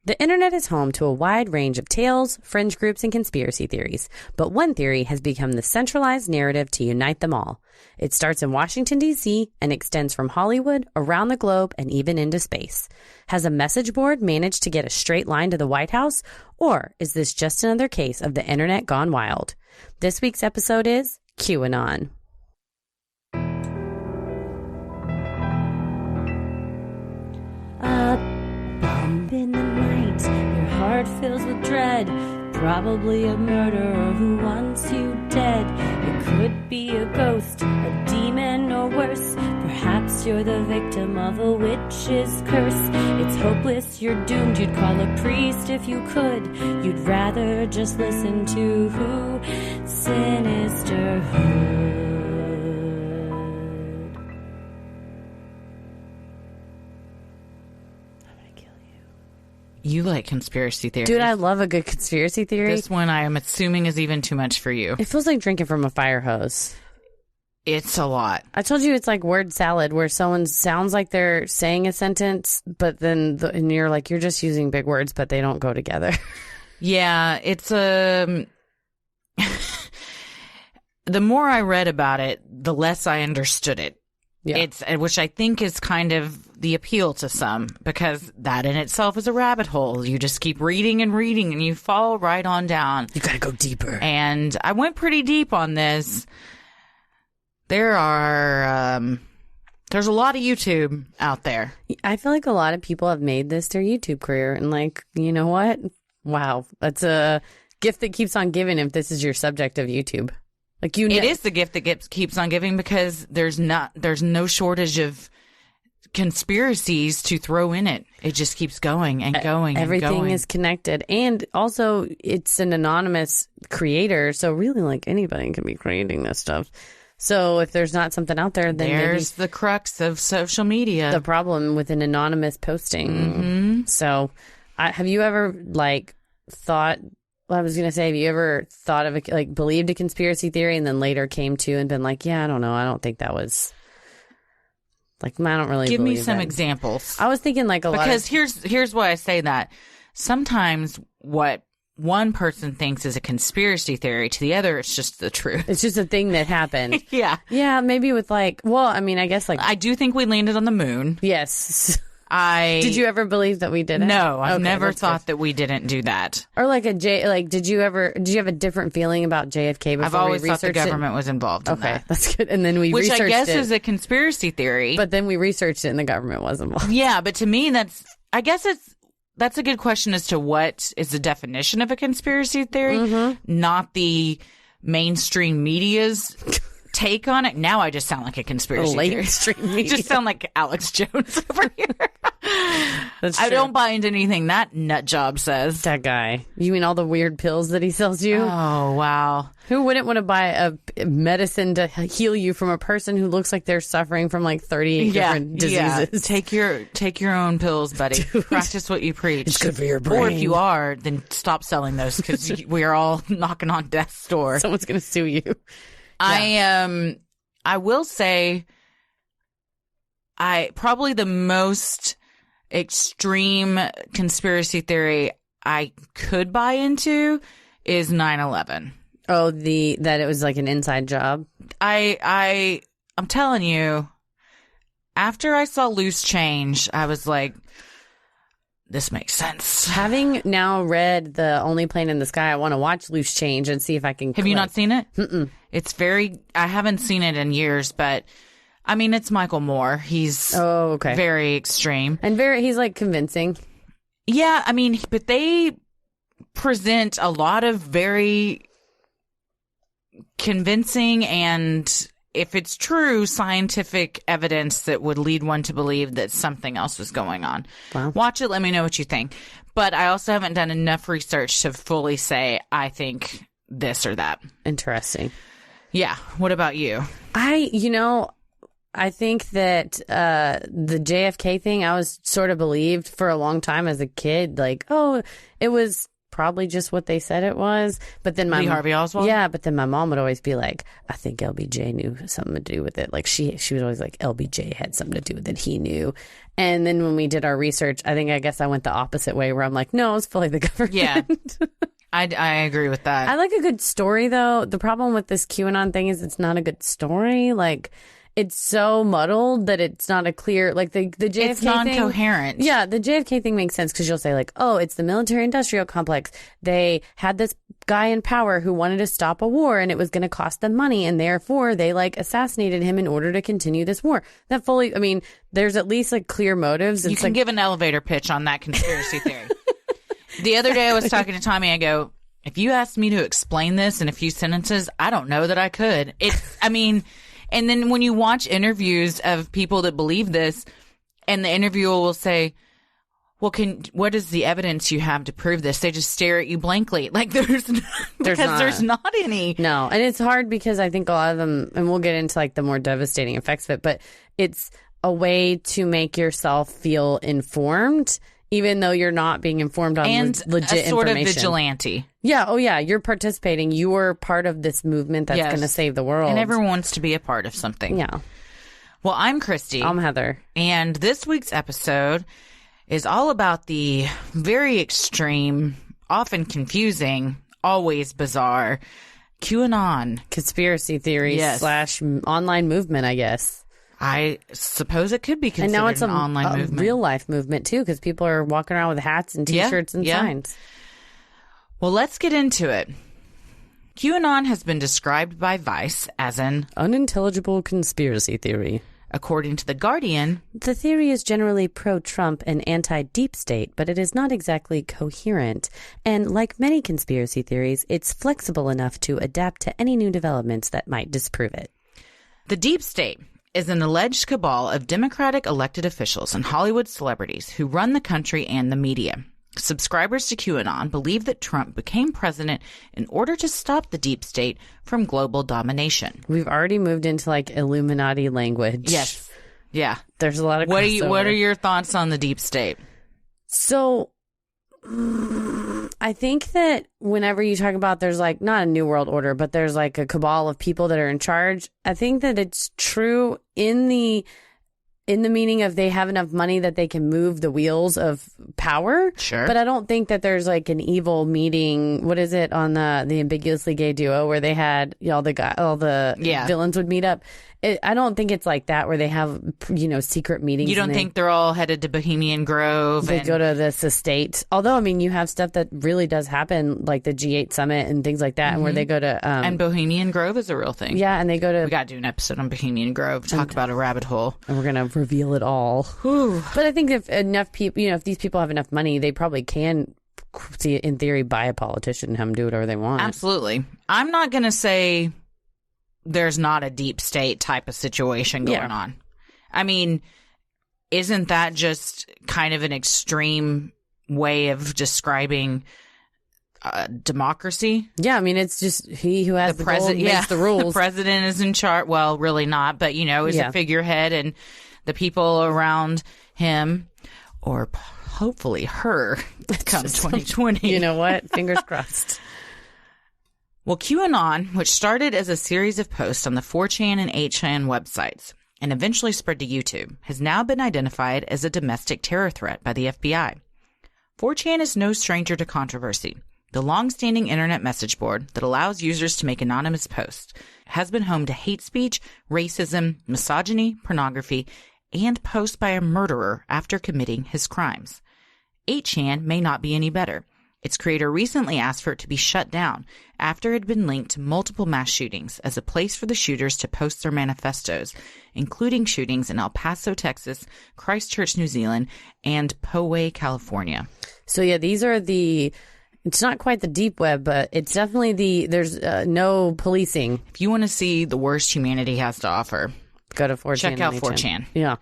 The internet is home to a wide range of tales, fringe groups, and conspiracy theories, but one theory has become the centralized narrative to unite them all. It starts in Washington, D.C. and extends from Hollywood, around the globe, and even into space. Has a message board managed to get a straight line to the White House, or is this just another case of the internet gone wild? This week's episode is QAnon. Bump in the night, your heart fills with dread. Probably a murderer who wants you dead. It could be a ghost, a demon, or worse. Perhaps you're the victim of a witch's curse. It's hopeless, you're doomed. You'd call a priest if you could. You'd rather just listen to Sinisterhood. You like conspiracy theories. Dude, I love a good conspiracy theory. This one I am assuming is even too much for you. It feels like drinking from a fire hose. It's a lot. I told you it's like word salad where someone sounds like they're saying a sentence, but then and you're like, you're just using big words, but they don't go together. Yeah, it's the more I read about it, the less I understood it. Yeah. Which I think is kind of the appeal to some, because that in itself is a rabbit hole. You just keep reading and reading and you fall right on down. You gotta go deeper. And I went pretty deep on this. There's a lot of YouTube out there. I feel like a lot of people have made this their YouTube career, and like, you know what? Wow, that's a gift that keeps on giving if this is your subject of YouTube. Like it is the gift that keeps on giving, because there's no shortage of conspiracies to throw in it. It just keeps going and going. Everything is connected, and also it's an anonymous creator, so really like anybody can be creating this stuff. So if there's not something out there, then there's the crux of social media. The problem with an anonymous posting. Mm-hmm. So, have you ever thought? Well, I was going to say, have you ever thought of believed a conspiracy theory and then later came to and been like, yeah, I don't know. I don't think that was I don't really give believe me some that. Examples. I was thinking because here's why I say that. Sometimes what one person thinks is a conspiracy theory, to the other, it's just the truth. It's just a thing that happened. Yeah. Yeah. Maybe with I guess I do think we landed on the moon. Yes. Did you ever believe that we did it? No, I've never thought that we didn't do that. Or did you have a different feeling about JFK before I've always thought the government was involved in that. That's good. And then we researched it. Which I guess is a conspiracy theory. But then we researched it and the government was involved. Yeah, but to me that's a good question as to what is the definition of a conspiracy theory, not the mainstream media's take on it. Now I just sound like a conspiracy theory. I just sound like Alex Jones over here. I don't buy into anything that nut job says. That guy. You mean all the weird pills that he sells you? Oh, wow. Who wouldn't want to buy a medicine to heal you from a person who looks like they're suffering from 38 different diseases? Yeah. Take your own pills, buddy. Dude. Practice what you preach. It's good for your brain. Or if you are, then stop selling those, because we are all knocking on death's door. Someone's going to sue you. Yeah. I will say, probably the most extreme conspiracy theory I could buy into is 9/11. Oh, that it was like an inside job. I'm telling you, after I saw Loose Change, I was like, this makes sense. Having now read The Only Plane in the Sky, I want to watch Loose Change and see if I can. Have you not seen it? Mm-mm. I haven't seen it in years, but I mean, it's Michael Moore. He's very extreme. And he's convincing. Yeah, I mean, but they present a lot of very convincing and, if it's true, scientific evidence that would lead one to believe that something else was going on. Wow. Watch it. Let me know what you think. But I also haven't done enough research to fully say I think this or that. Interesting. Yeah. What about you? I think that the JFK thing, I was sort of believed for a long time as a kid, it was probably just what they said it was. But then Lee Harvey Oswald? Yeah, but then my mom would always be like, I think LBJ knew something to do with it. Like she was always like, LBJ had something to do with it. He knew. And then when we did our research, I guess I went the opposite way where I'm like, no, it's fully the government. Yeah. I agree with that. I like a good story, though. The problem with this QAnon thing is it's not a good story. Like, it's so muddled that it's not a clear, like the JFK it's non-coherent. thing. Yeah, the JFK thing makes sense because you'll say like, oh, it's the military-industrial complex. They had this guy in power who wanted to stop a war and it was going to cost them money. And therefore, they like assassinated him in order to continue this war. That fully, I mean, there's at least like clear motives. You can give an elevator pitch on that conspiracy theory. The other day I was talking to Tommy. I go, if you asked me to explain this in a few sentences, I don't know that I could. And then when you watch interviews of people that believe this, and the interviewer will say, well, what is the evidence you have to prove this? They just stare at you blankly. Like there's not any. No. And it's hard because I think a lot of them, and we'll get into like the more devastating effects of it, but it's a way to make yourself feel informed, even though you're not being informed on legit a sort information. Of vigilante. Yeah. Oh, yeah. You're participating. You're part of this movement that's going to save the world. And everyone wants to be a part of something. Yeah. Well, I'm Christy. I'm Heather. And this week's episode is all about the very extreme, often confusing, always bizarre QAnon. Conspiracy theory / online movement, I guess. I suppose it could be considered and now it's an online movement. Real life movement, too, because people are walking around with hats and T-shirts and signs. Well, let's get into it. QAnon has been described by Vice as an unintelligible conspiracy theory. According to The Guardian, the theory is generally pro-Trump and anti-deep state, but it is not exactly coherent. And like many conspiracy theories, it's flexible enough to adapt to any new developments that might disprove it. The deep state is an alleged cabal of Democratic elected officials and Hollywood celebrities who run the country and the media. Subscribers to QAnon believe that Trump became president in order to stop the deep state from global domination. We've already moved into like Illuminati language. Yes. Yeah. There's a lot of crossover. What are your thoughts on the deep state? So I think that whenever you talk about there's like not a new world order, but there's like a cabal of people that are in charge, I think that it's true in the meaning of they have enough money that they can move the wheels of power. Sure. But I don't think that there's like an evil meeting. What is it on the Ambiguously Gay Duo where they had all the villains would meet up? I don't think it's like that where they have, secret meetings. You don't think they're all headed to Bohemian Grove? They go to this estate. Although, I mean, you have stuff that really does happen, like the G8 summit and things like that, and where they go to... and Bohemian Grove is a real thing. Yeah, and they go to... We got to do an episode on Bohemian Grove, talk about a rabbit hole. And we're going to reveal it all. Whew. But I think if enough people, if these people have enough money, they probably can, in theory, buy a politician and have them do whatever they want. Absolutely. I'm not going to say... there's not a deep state type of situation going on. I mean, isn't that just kind of an extreme way of describing democracy? Yeah, I mean, it's just he who has the president makes the rules. The president is in charge. Well, really not, but is a figurehead, and the people around him, or hopefully her, come 2020. You know what? Fingers crossed. Well, QAnon, which started as a series of posts on the 4chan and 8chan websites and eventually spread to YouTube, has now been identified as a domestic terror threat by the FBI. 4chan is no stranger to controversy. The long-standing internet message board that allows users to make anonymous posts has been home to hate speech, racism, misogyny, pornography, and posts by a murderer after committing his crimes. 8chan may not be any better. Its creator recently asked for it to be shut down after it had been linked to multiple mass shootings as a place for the shooters to post their manifestos, including shootings in El Paso, Texas, Christchurch, New Zealand, and Poway, California. So, yeah, these are it's not quite the deep web, but it's definitely there's no policing. If you want to see the worst humanity has to offer, go to 4chan. Check out 4chan. Yeah.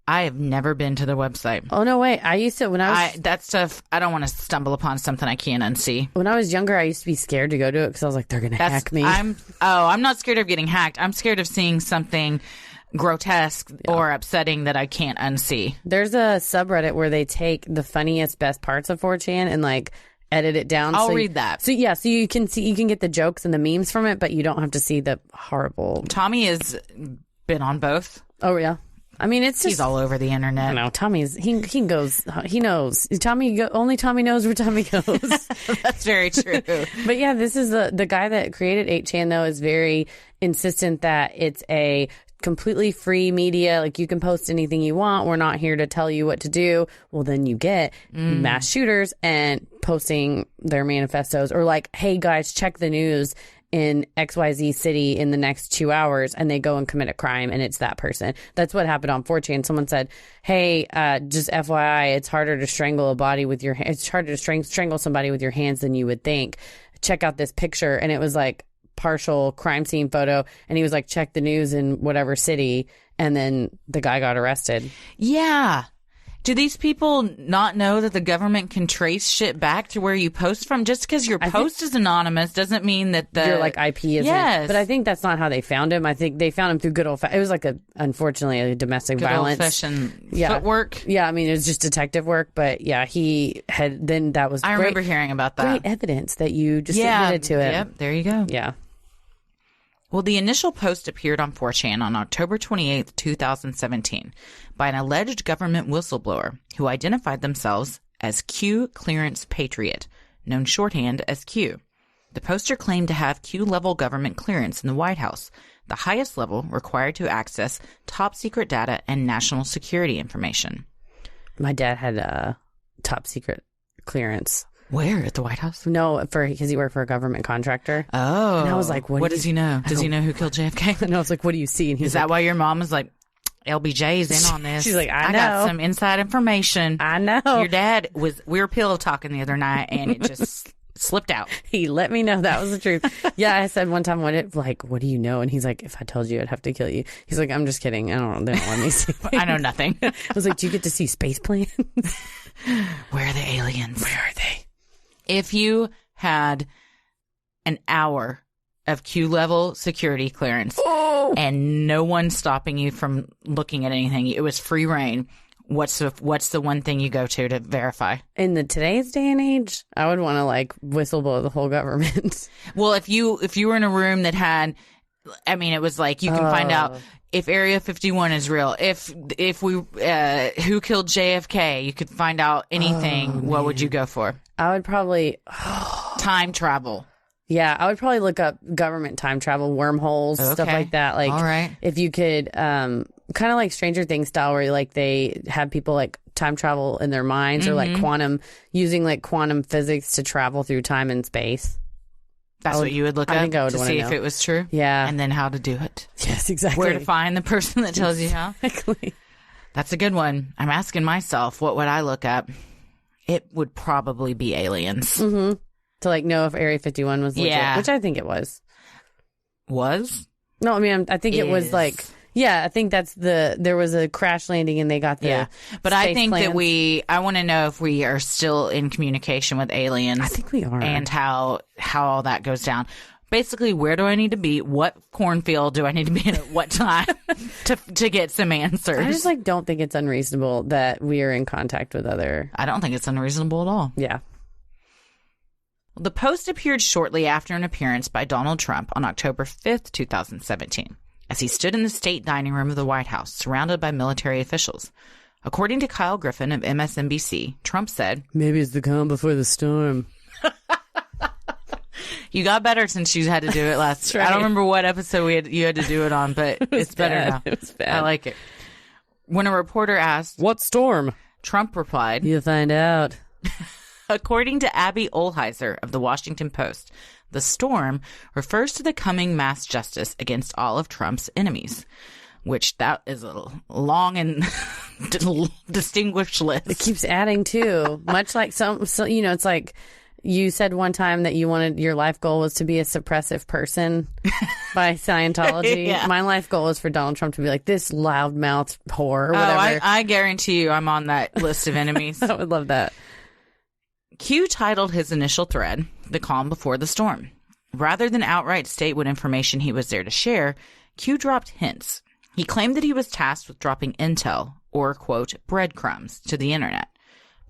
I have never been to the website. Oh, no way. I used to, when I was... that stuff, I don't want to stumble upon something I can't unsee. When I was younger, I used to be scared to go to it because I was like, they're going to hack me. I'm not scared of getting hacked. I'm scared of seeing something grotesque or upsetting that I can't unsee. There's a subreddit where they take the funniest, best parts of 4chan and like edit it down. I'll read that. So yeah, so you can get the jokes and the memes from it, but you don't have to see the horrible. Tommy has been on both. Oh yeah. I mean, it's just, he's all over the internet. No, Tommy's he knows. Only Tommy knows where Tommy goes. That's very true. But yeah, this is the guy that created 8chan though is very insistent that it's a completely free media. Like, you can post anything you want. We're not here to tell you what to do. Well, then you get mass shooters and posting their manifestos, or like, hey guys, check the news in XYZ city in the next 2 hours, and they go and commit a crime, and it's that person. That's what happened on 4chan. Someone said, hey, just FYI, it's harder to strangle a body with your hands. It's harder to strangle somebody with your hands than you would think. Check out this picture. And it was like partial crime scene photo, and he was like, check the news in whatever city, and then the guy got arrested. Yeah. Do these people not know that the government can trace shit back to where you post from? Just because your post is anonymous doesn't mean that your like IP isn't. Yes. But I think that's not how they found him. I think they found him through good old. It was like unfortunately a domestic violence. Good old-fashioned footwork. Yeah, I mean, it was just detective work, but yeah, he had. Then that was. I remember hearing about that. Great evidence that you just admitted to it. Yep, there you go. Yeah. Well, the initial post appeared on 4chan on October 28th, 2017, by an alleged government whistleblower who identified themselves as Q Clearance Patriot, known shorthand as Q. The poster claimed to have Q-level government clearance in the White House, the highest level required to access top-secret data and national security information. My dad had a top-secret clearance. Where? At the White House? No, because he worked for a government contractor. Oh. And I was like, what does he know? Does he know who killed JFK? And I was like, what do you see? And Is that why your mom was like, LBJ's in on this? She's like, I know. got some inside information. I know. Your dad we were pillow talking the other night, and it just slipped out. He let me know that was the truth. Yeah, I said one time, what do you know? And he's like, if I told you, I'd have to kill you. He's like, I'm just kidding. I don't know. They don't want me to see. I know nothing. I was like, do you get to see space planes? Where are the aliens? Where are they? If you had an hour of Q-level security clearance and no one stopping you from looking at anything, it was free reign, what's the one thing you go to verify? In today's day and age, I would want to like whistleblow the whole government. Well, if you were in a room that had, I mean, it was like you can find out if Area 51 is real, if we who killed JFK, you could find out anything. What would you go for? I would probably time travel. Yeah, I would probably look up government time travel, wormholes, stuff like that. Like, all right. If you could, kind of like Stranger Things style, where like they have people like time travel in their minds, or like using like quantum physics to travel through time and space. That's what you would look up to see if it was true? Yeah. And then how to do it. Yes, exactly. Where to find the person that tells you how? Exactly. That's a good one. I'm asking myself, what would I look up? It would probably be aliens. Mm-hmm. To like know if Area 51 was legit, which I think it was. Was? No, I mean, I think it was like... Yeah, I think there was a crash landing and they got the but I think plans. I want to know if we are still in communication with aliens. I think we are. And how all that goes down. Basically, where do I need to be? What cornfield do I need to be in at what time to get some answers? I just like don't think it's unreasonable that we are in contact with other... I don't think it's unreasonable at all. Yeah. The post appeared shortly after an appearance by Donald Trump on October 5th, 2017. As he stood in the state dining room of the White House, surrounded by military officials. According to Kyle Griffin of MSNBC, Trump said, "Maybe it's the calm before the storm." You got better since you had to do it last. Right. I don't remember what episode you had to do it on, but it's better now. It was bad. I like it. When a reporter asked, "What storm?" Trump replied, "You'll find out." According to Abby Olheiser of the Washington Post, the storm refers to the coming mass justice against all of Trump's enemies, which that is a long and distinguished list. It keeps adding too. Much like it's like you said one time that your life goal was to be a suppressive person by Scientology. Yeah. My life goal is for Donald Trump to be like this loudmouth whore or whatever. I guarantee you I'm on that list of enemies. I would love that. Q titled his initial thread, "The Calm Before the Storm." Rather than outright state what information he was there to share, Q dropped hints. He claimed that he was tasked with dropping intel, or, quote, breadcrumbs, to the internet.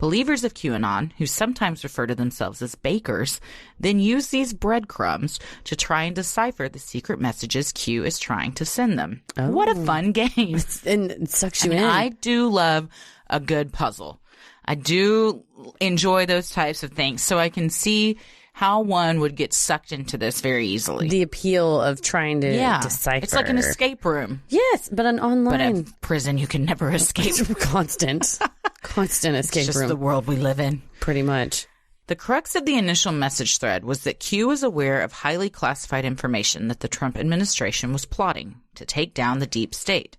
Believers of QAnon, who sometimes refer to themselves as bakers, then use these breadcrumbs to try and decipher the secret messages Q is trying to send them. Oh. What a fun game. And it sucks you in. I do love a good puzzle. I do enjoy those types of things, so I can see how one would get sucked into this very easily. The appeal of trying to decipher. It's like an escape room. Yes, but an online. But a prison you can never escape. Constant escape it's just room. The world we live in. Pretty much. The crux of the initial message thread was that Q was aware of highly classified information that the Trump administration was plotting to take down the deep state.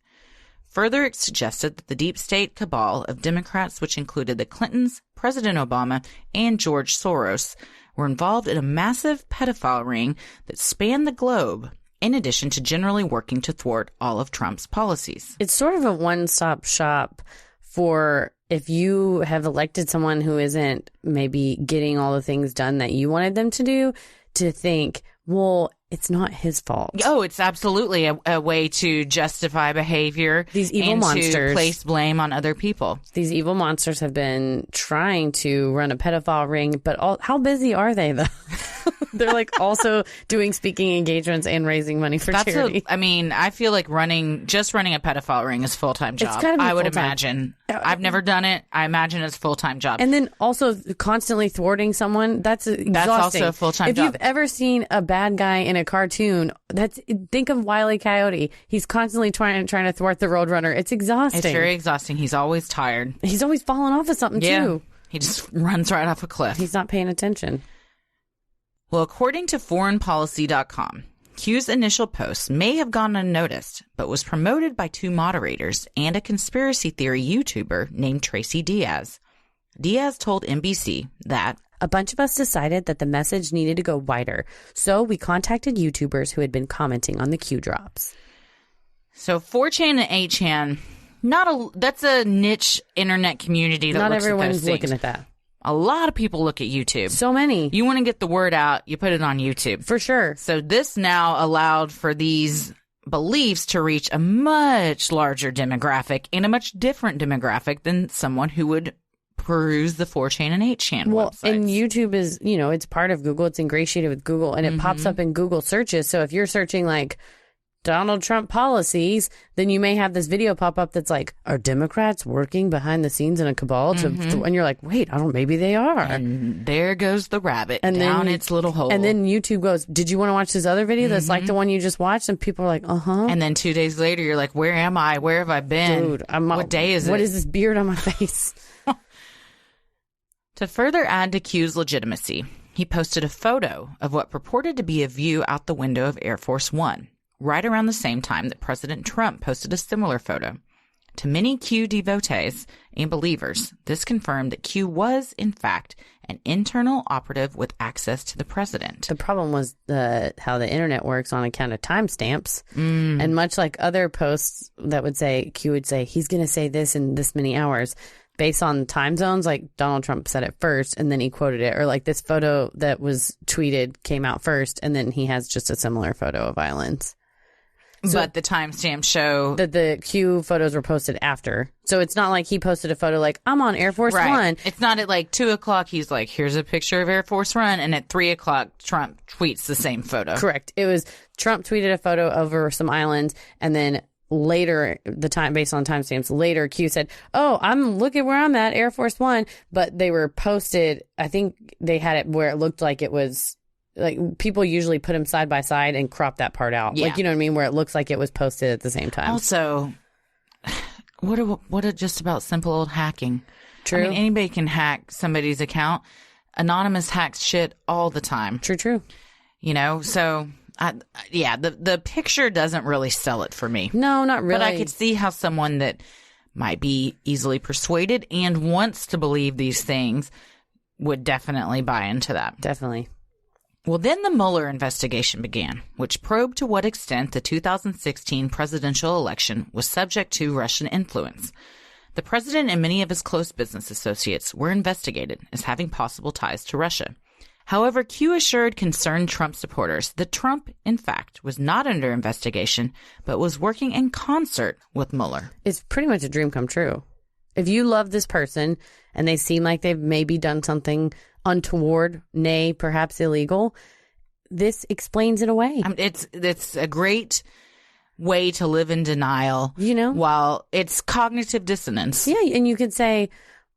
Further, it suggested that the deep state cabal of Democrats, which included the Clintons, President Obama, and George Soros, were involved in a massive pedophile ring that spanned the globe, in addition to generally working to thwart all of Trump's policies. It's sort of a one-stop shop for if you have elected someone who isn't maybe getting all the things done that you wanted them to do, to think, well, it's not his fault. Oh, it's absolutely a way to justify behavior. These evil monsters. To place blame on other people. These evil monsters have been trying to run a pedophile ring, but how busy are they, though? They're like also doing speaking engagements and raising money for charity. I feel like running a pedophile ring is a full-time job. It's gotta be I would full-time. Imagine. I've never done it. I imagine it's a full-time job. And then also constantly thwarting someone, that's exhausting. That's also a full-time job. If you've ever seen a bad guy in a cartoon, think of Wile E. Coyote. He's constantly trying to thwart the Roadrunner. It's exhausting. It's very exhausting. He's always tired. He's always falling off of something, too. He just runs right off a cliff. He's not paying attention. Well, according to foreignpolicy.com, Q's initial post may have gone unnoticed, but was promoted by two moderators and a conspiracy theory YouTuber named Tracy Diaz. Diaz told NBC that a bunch of us decided that the message needed to go wider, so we contacted YouTubers who had been commenting on the Q drops. So 4chan and 8chan, that's a niche internet community that not looks at those everyone's things. looking at that. A lot of people look at YouTube. So many. You want to get the word out, you put it on YouTube. For sure. So this now allowed for these beliefs to reach a much larger demographic and a much different demographic than someone who would peruse the 4chan and 8chan websites. And YouTube is, it's part of Google. It's ingratiated with Google, and it pops up in Google searches. So if you're searching like Donald Trump policies, then you may have this video pop up that's like, are Democrats working behind the scenes in a cabal? And you're like, wait, maybe they are. And there goes the rabbit down its little hole. And then YouTube goes, did you want to watch this other video that's like the one you just watched? And people are like, uh-huh. And then 2 days later, you're like, where am I? Where have I been? Dude, what day is it? What is this beard on my face? To further add to Q's legitimacy, he posted a photo of what purported to be a view out the window of Air Force One, right around the same time that President Trump posted a similar photo. To many Q devotees and believers, this confirmed that Q was, in fact, an internal operative with access to the president. The problem was how the internet works on account of timestamps. And much like other posts that would say, Q would say, he's going to say this in this many hours. Based on time zones, like Donald Trump said it first and then he quoted it, or like this photo that was tweeted came out first and then he has just a similar photo of islands. So, but the timestamps show that the Q photos were posted after. So it's not like he posted a photo like, I'm on Air Force One. It's not at like 2 o'clock. He's like, here's a picture of Air Force One. And at 3 o'clock, Trump tweets the same photo. Correct. It was Trump tweeted a photo over some islands and then later, the time based on timestamps, later Q said, oh, look at where I'm at, Air Force One. But they were posted, I think they had it where it looked like it was, like people usually put them side by side and crop that part out. Yeah. Like, you know what I mean? Where it looks like it was posted at the same time. Also, what just about simple old hacking? True. I mean, anybody can hack somebody's account. Anonymous hacks shit all the time. True. So... the picture doesn't really sell it for me. No, not really. But I could see how someone that might be easily persuaded and wants to believe these things would definitely buy into that. Definitely. Well, then the Mueller investigation began, which probed to what extent the 2016 presidential election was subject to Russian influence. The president and many of his close business associates were investigated as having possible ties to Russia. However, Q assured concerned Trump supporters that Trump, in fact, was not under investigation, but was working in concert with Mueller. It's pretty much a dream come true. If you love this person and they seem like they've maybe done something untoward, nay, perhaps illegal, this explains it away. It's a great way to live in denial, while it's cognitive dissonance. Yeah, and you could say,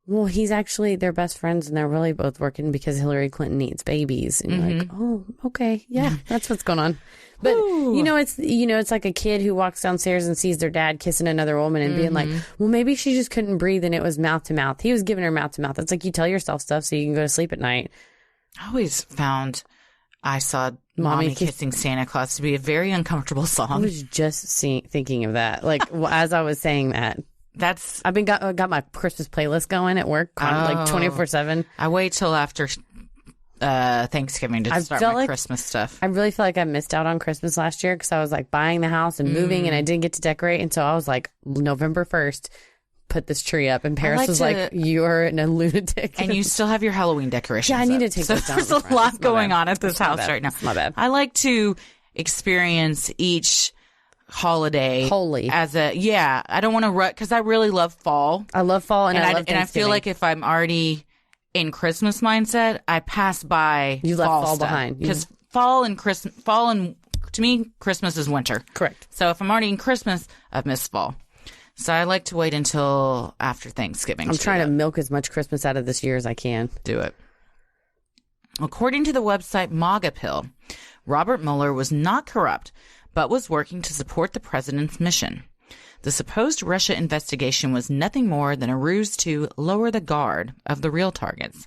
well, he's actually their best friends and they're really both working because Hillary Clinton needs babies. And you're like, oh, okay, yeah, that's what's going on. But it's like a kid who walks downstairs and sees their dad kissing another woman and being like, well, maybe she just couldn't breathe and it was mouth to mouth. He was giving her mouth to mouth. It's like you tell yourself stuff so you can go to sleep at night. I always found I Saw Mommy Kissing Santa Claus to be a very uncomfortable song. I was just thinking of that. Like as I was saying that. I've been got my Christmas playlist going at work like 24/7. I wait till after Thanksgiving to start my Christmas stuff. I really feel like I missed out on Christmas last year because I was like buying the house and moving and I didn't get to decorate. And so I was like, November 1st, put this tree up. And Paris was like, you're a lunatic. And you still have your Halloween decorations. Yeah, I need to take those down. There's a lot going on at this house right now. My bad. I like to experience each holiday holy as I don't want to because I really love fall. I love fall and I love Thanksgiving. And I feel like if I'm already in Christmas mindset, I pass by you left fall behind because fall and to me Christmas is winter. Correct. So if I'm already in Christmas, I've missed fall. So I like to wait until after Thanksgiving. I'm trying to milk as much Christmas out of this year as I can. Do it. According to the website MAGA Pill, Robert Mueller was not corrupt, but was working to support the president's mission. The supposed Russia investigation was nothing more than a ruse to lower the guard of the real targets.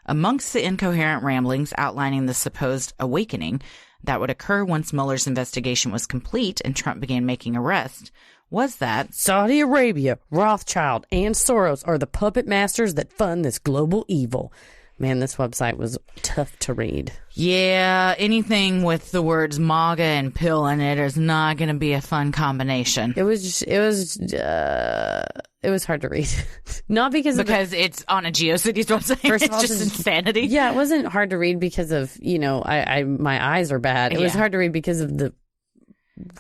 Amongst the incoherent ramblings outlining the supposed awakening that would occur once Mueller's investigation was complete and Trump began making arrests was that Saudi Arabia, Rothschild, and Soros are the puppet masters that fund this global evil. Man, this website was tough to read. Yeah, anything with the words MAGA and pill in it is not going to be a fun combination. It was hard to read. Not because it's on a GeoCities website. First of all, it's just insanity. Yeah, it wasn't hard to read because of, my eyes are bad. It was hard to read because of the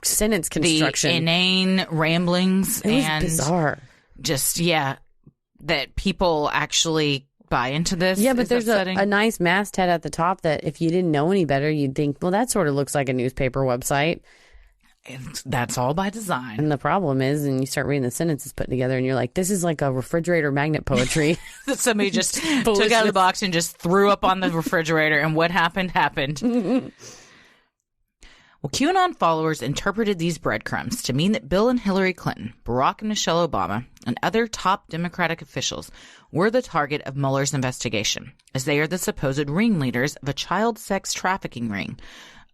sentence construction. The inane ramblings. It was bizarre. Just, that people actually buy into this. Yeah, but there's a nice masthead at the top that if you didn't know any better, you'd think, well, that sort of looks like a newspaper website. That's all by design. And the problem is, and you start reading the sentences put together and you're like, this is like a refrigerator magnet poetry. Somebody just took out of the box and just threw up on the refrigerator and what happened. Well, QAnon followers interpreted these breadcrumbs to mean that Bill and Hillary Clinton, Barack and Michelle Obama, and other top Democratic officials were the target of Mueller's investigation, as they are the supposed ringleaders of a child sex trafficking ring.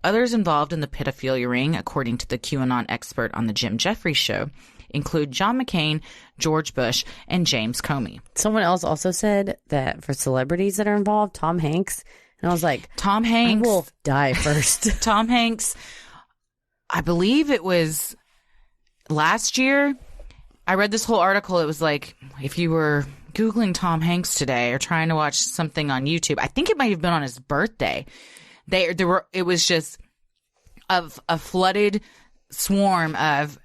Others involved in the pedophilia ring, according to the QAnon expert on the Jim Jeffries show, include John McCain, George Bush, and James Comey. Someone else also said that for celebrities that are involved, Tom Hanks. And I was like, Tom Hanks. I will die first. Tom Hanks, I believe it was last year. I read this whole article. It was like, if you were Googling Tom Hanks today or trying to watch something on YouTube, I think it might have been on his birthday. It was just a flooded swarm of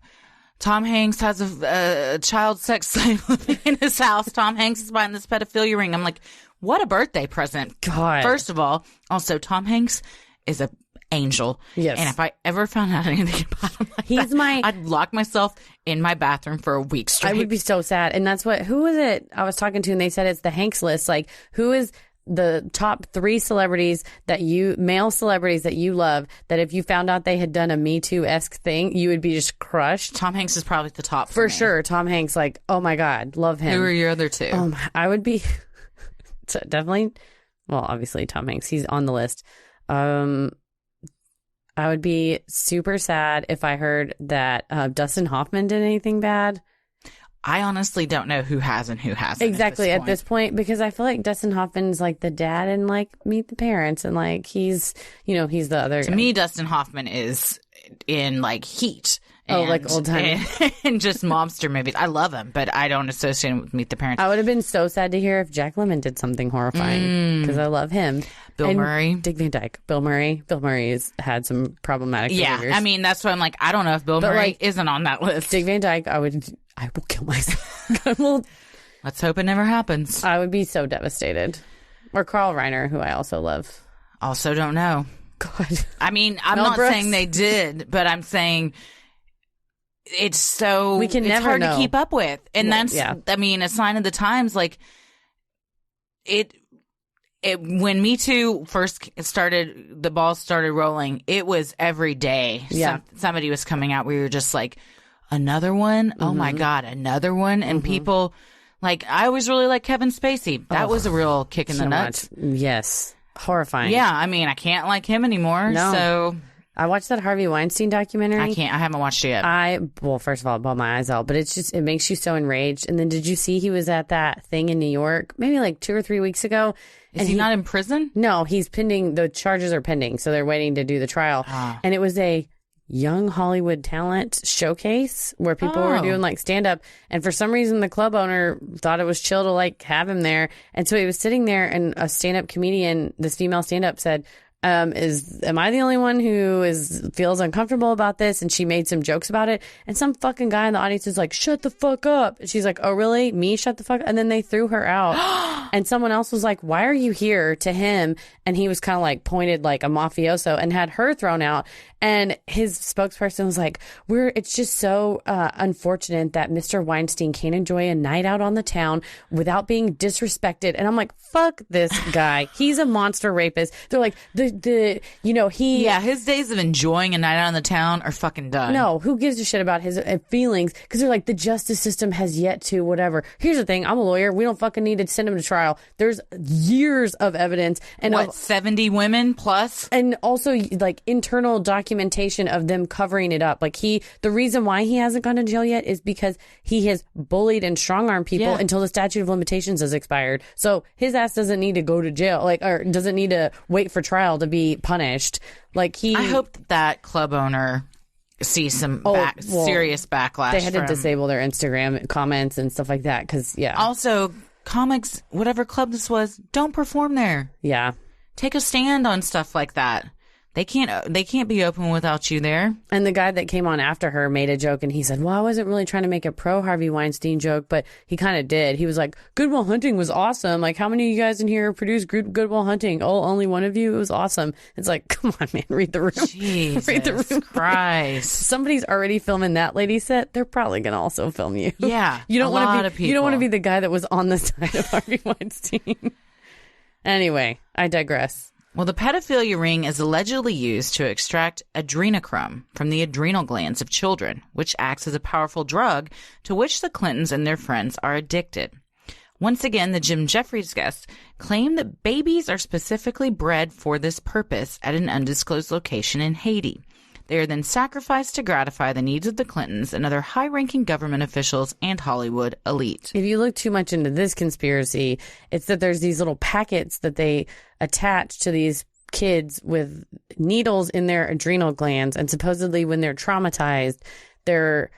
Tom Hanks has a child sex slave living in his house. Tom Hanks is buying this pedophilia ring. I'm like, what a birthday present. God. First of all, also Tom Hanks is a angel. Yes. And if I ever found out anything about him I'd lock myself in my bathroom for a week straight. I would be so sad. And that's who was it I was talking to and they said it's the Hanks list. Like, who is the top 3 celebrities male celebrities that you love, that if you found out they had done a Me Too-esque thing, you would be just crushed? Tom Hanks is probably the top for sure. Tom Hanks, like, oh my God, love him. Who are your other 2? I would be definitely, well, obviously Tom Hanks, he's on the list. I would be super sad if I heard that Dustin Hoffman did anything bad. I honestly don't know who has and who hasn't. Exactly at this point, because I feel like Dustin Hoffman's like the dad in like Meet the Parents, and like he's he's the other. To me, Dustin Hoffman is in like Heat. Like old time. And just mobster movies. I love him, but I don't associate him with Meet the Parents. I would have been so sad to hear if Jack Lemmon did something horrifying, because I love him. Bill Murray. Dick Van Dyke. Bill Murray has had some problematic behaviors. I mean, that's why I'm like, I don't know if Bill Murray isn't on that list. Dick Van Dyke, I will kill myself. Let's hope it never happens. I would be so devastated. Or Carl Reiner, who I also love. Also don't know. God. I mean, I'm Mel not Brooks. saying they did, but I'm saying it's so We can it's never hard know. to keep up with. And Well, that's, yeah. I mean, a sign of the times. Like, it when Me Too first started, the ball started rolling, it was every day. Yeah. Somebody was coming out. We were just like, another one? Oh my God, another one? And people, like, I always really liked Kevin Spacey. That was a real kick in the So nuts. much. Yes. Horrifying. Yeah, I mean, I can't like him anymore. No. So I watched that Harvey Weinstein documentary. I haven't watched it yet. Well, first of all, it bawled my eyes out, but it makes you so enraged. And then did you see he was at that thing in New York maybe like 2 or 3 weeks ago? Is he not in prison? No, he's pending. The charges are pending, so they're waiting to do the trial. And it was a young Hollywood talent showcase where people were doing like stand up. And for some reason, the club owner thought it was chill to like have him there. And so he was sitting there, and a stand up comedian, this female stand up, said, am I the only one who feels uncomfortable about this? And she made some jokes about it. And some fucking guy in the audience is like, shut the fuck up. And she's like, oh, really? Me? Shut the fuck up? And then they threw her out. And someone else was like, why are you here, to him? And he was kind of like pointed like a mafioso and had her thrown out. And his spokesperson was like, it's just so unfortunate that Mr. Weinstein can't enjoy a night out on the town without being disrespected. And I'm like, fuck this guy. He's a monster rapist. They're like, his days of enjoying a night out on the town are fucking done. No, who gives a shit about his feelings? Because they're like, the justice system has yet to whatever. Here's the thing. I'm a lawyer. We don't fucking need to send him to trial. There's years of evidence. And 70 women plus? And also like internal documentation of them covering it up. Like the reason why he hasn't gone to jail yet is because he has bullied and strong-armed people until the statute of limitations has expired. So his ass doesn't need to go to jail, or doesn't need to wait for trial to be punished. I hope that club owner sees some serious backlash. They had to disable their Instagram comments and stuff like that because, Also, comics, whatever club this was, don't perform there. Yeah. Take a stand on stuff like that. They can't be open without you there. And the guy that came on after her made a joke, and he said, well, I wasn't really trying to make a pro Harvey Weinstein joke, but he kind of did. He was like, Good Will Hunting was awesome. Like, how many of you guys in here produced Good Will Hunting? Oh, only one of you? It was awesome. It's like, come on, man, read the room. Jesus read the room. Christ. Somebody's already filming that lady's set. They're probably going to also film you. Yeah, you don't want to be. You don't want to people. be the guy that was on the side of Harvey Weinstein. Anyway, I digress. Well, the pedophilia ring is allegedly used to extract adrenochrome from the adrenal glands of children, which acts as a powerful drug to which the Clintons and their friends are addicted. Once again, the Jim Jeffries guests claim that babies are specifically bred for this purpose at an undisclosed location in Haiti. They are then sacrificed to gratify the needs of the Clintons and other high-ranking government officials and Hollywood elite. If you look too much into this conspiracy, it's that there's these little packets that they attach to these kids with needles in their adrenal glands, and supposedly when they're traumatized, their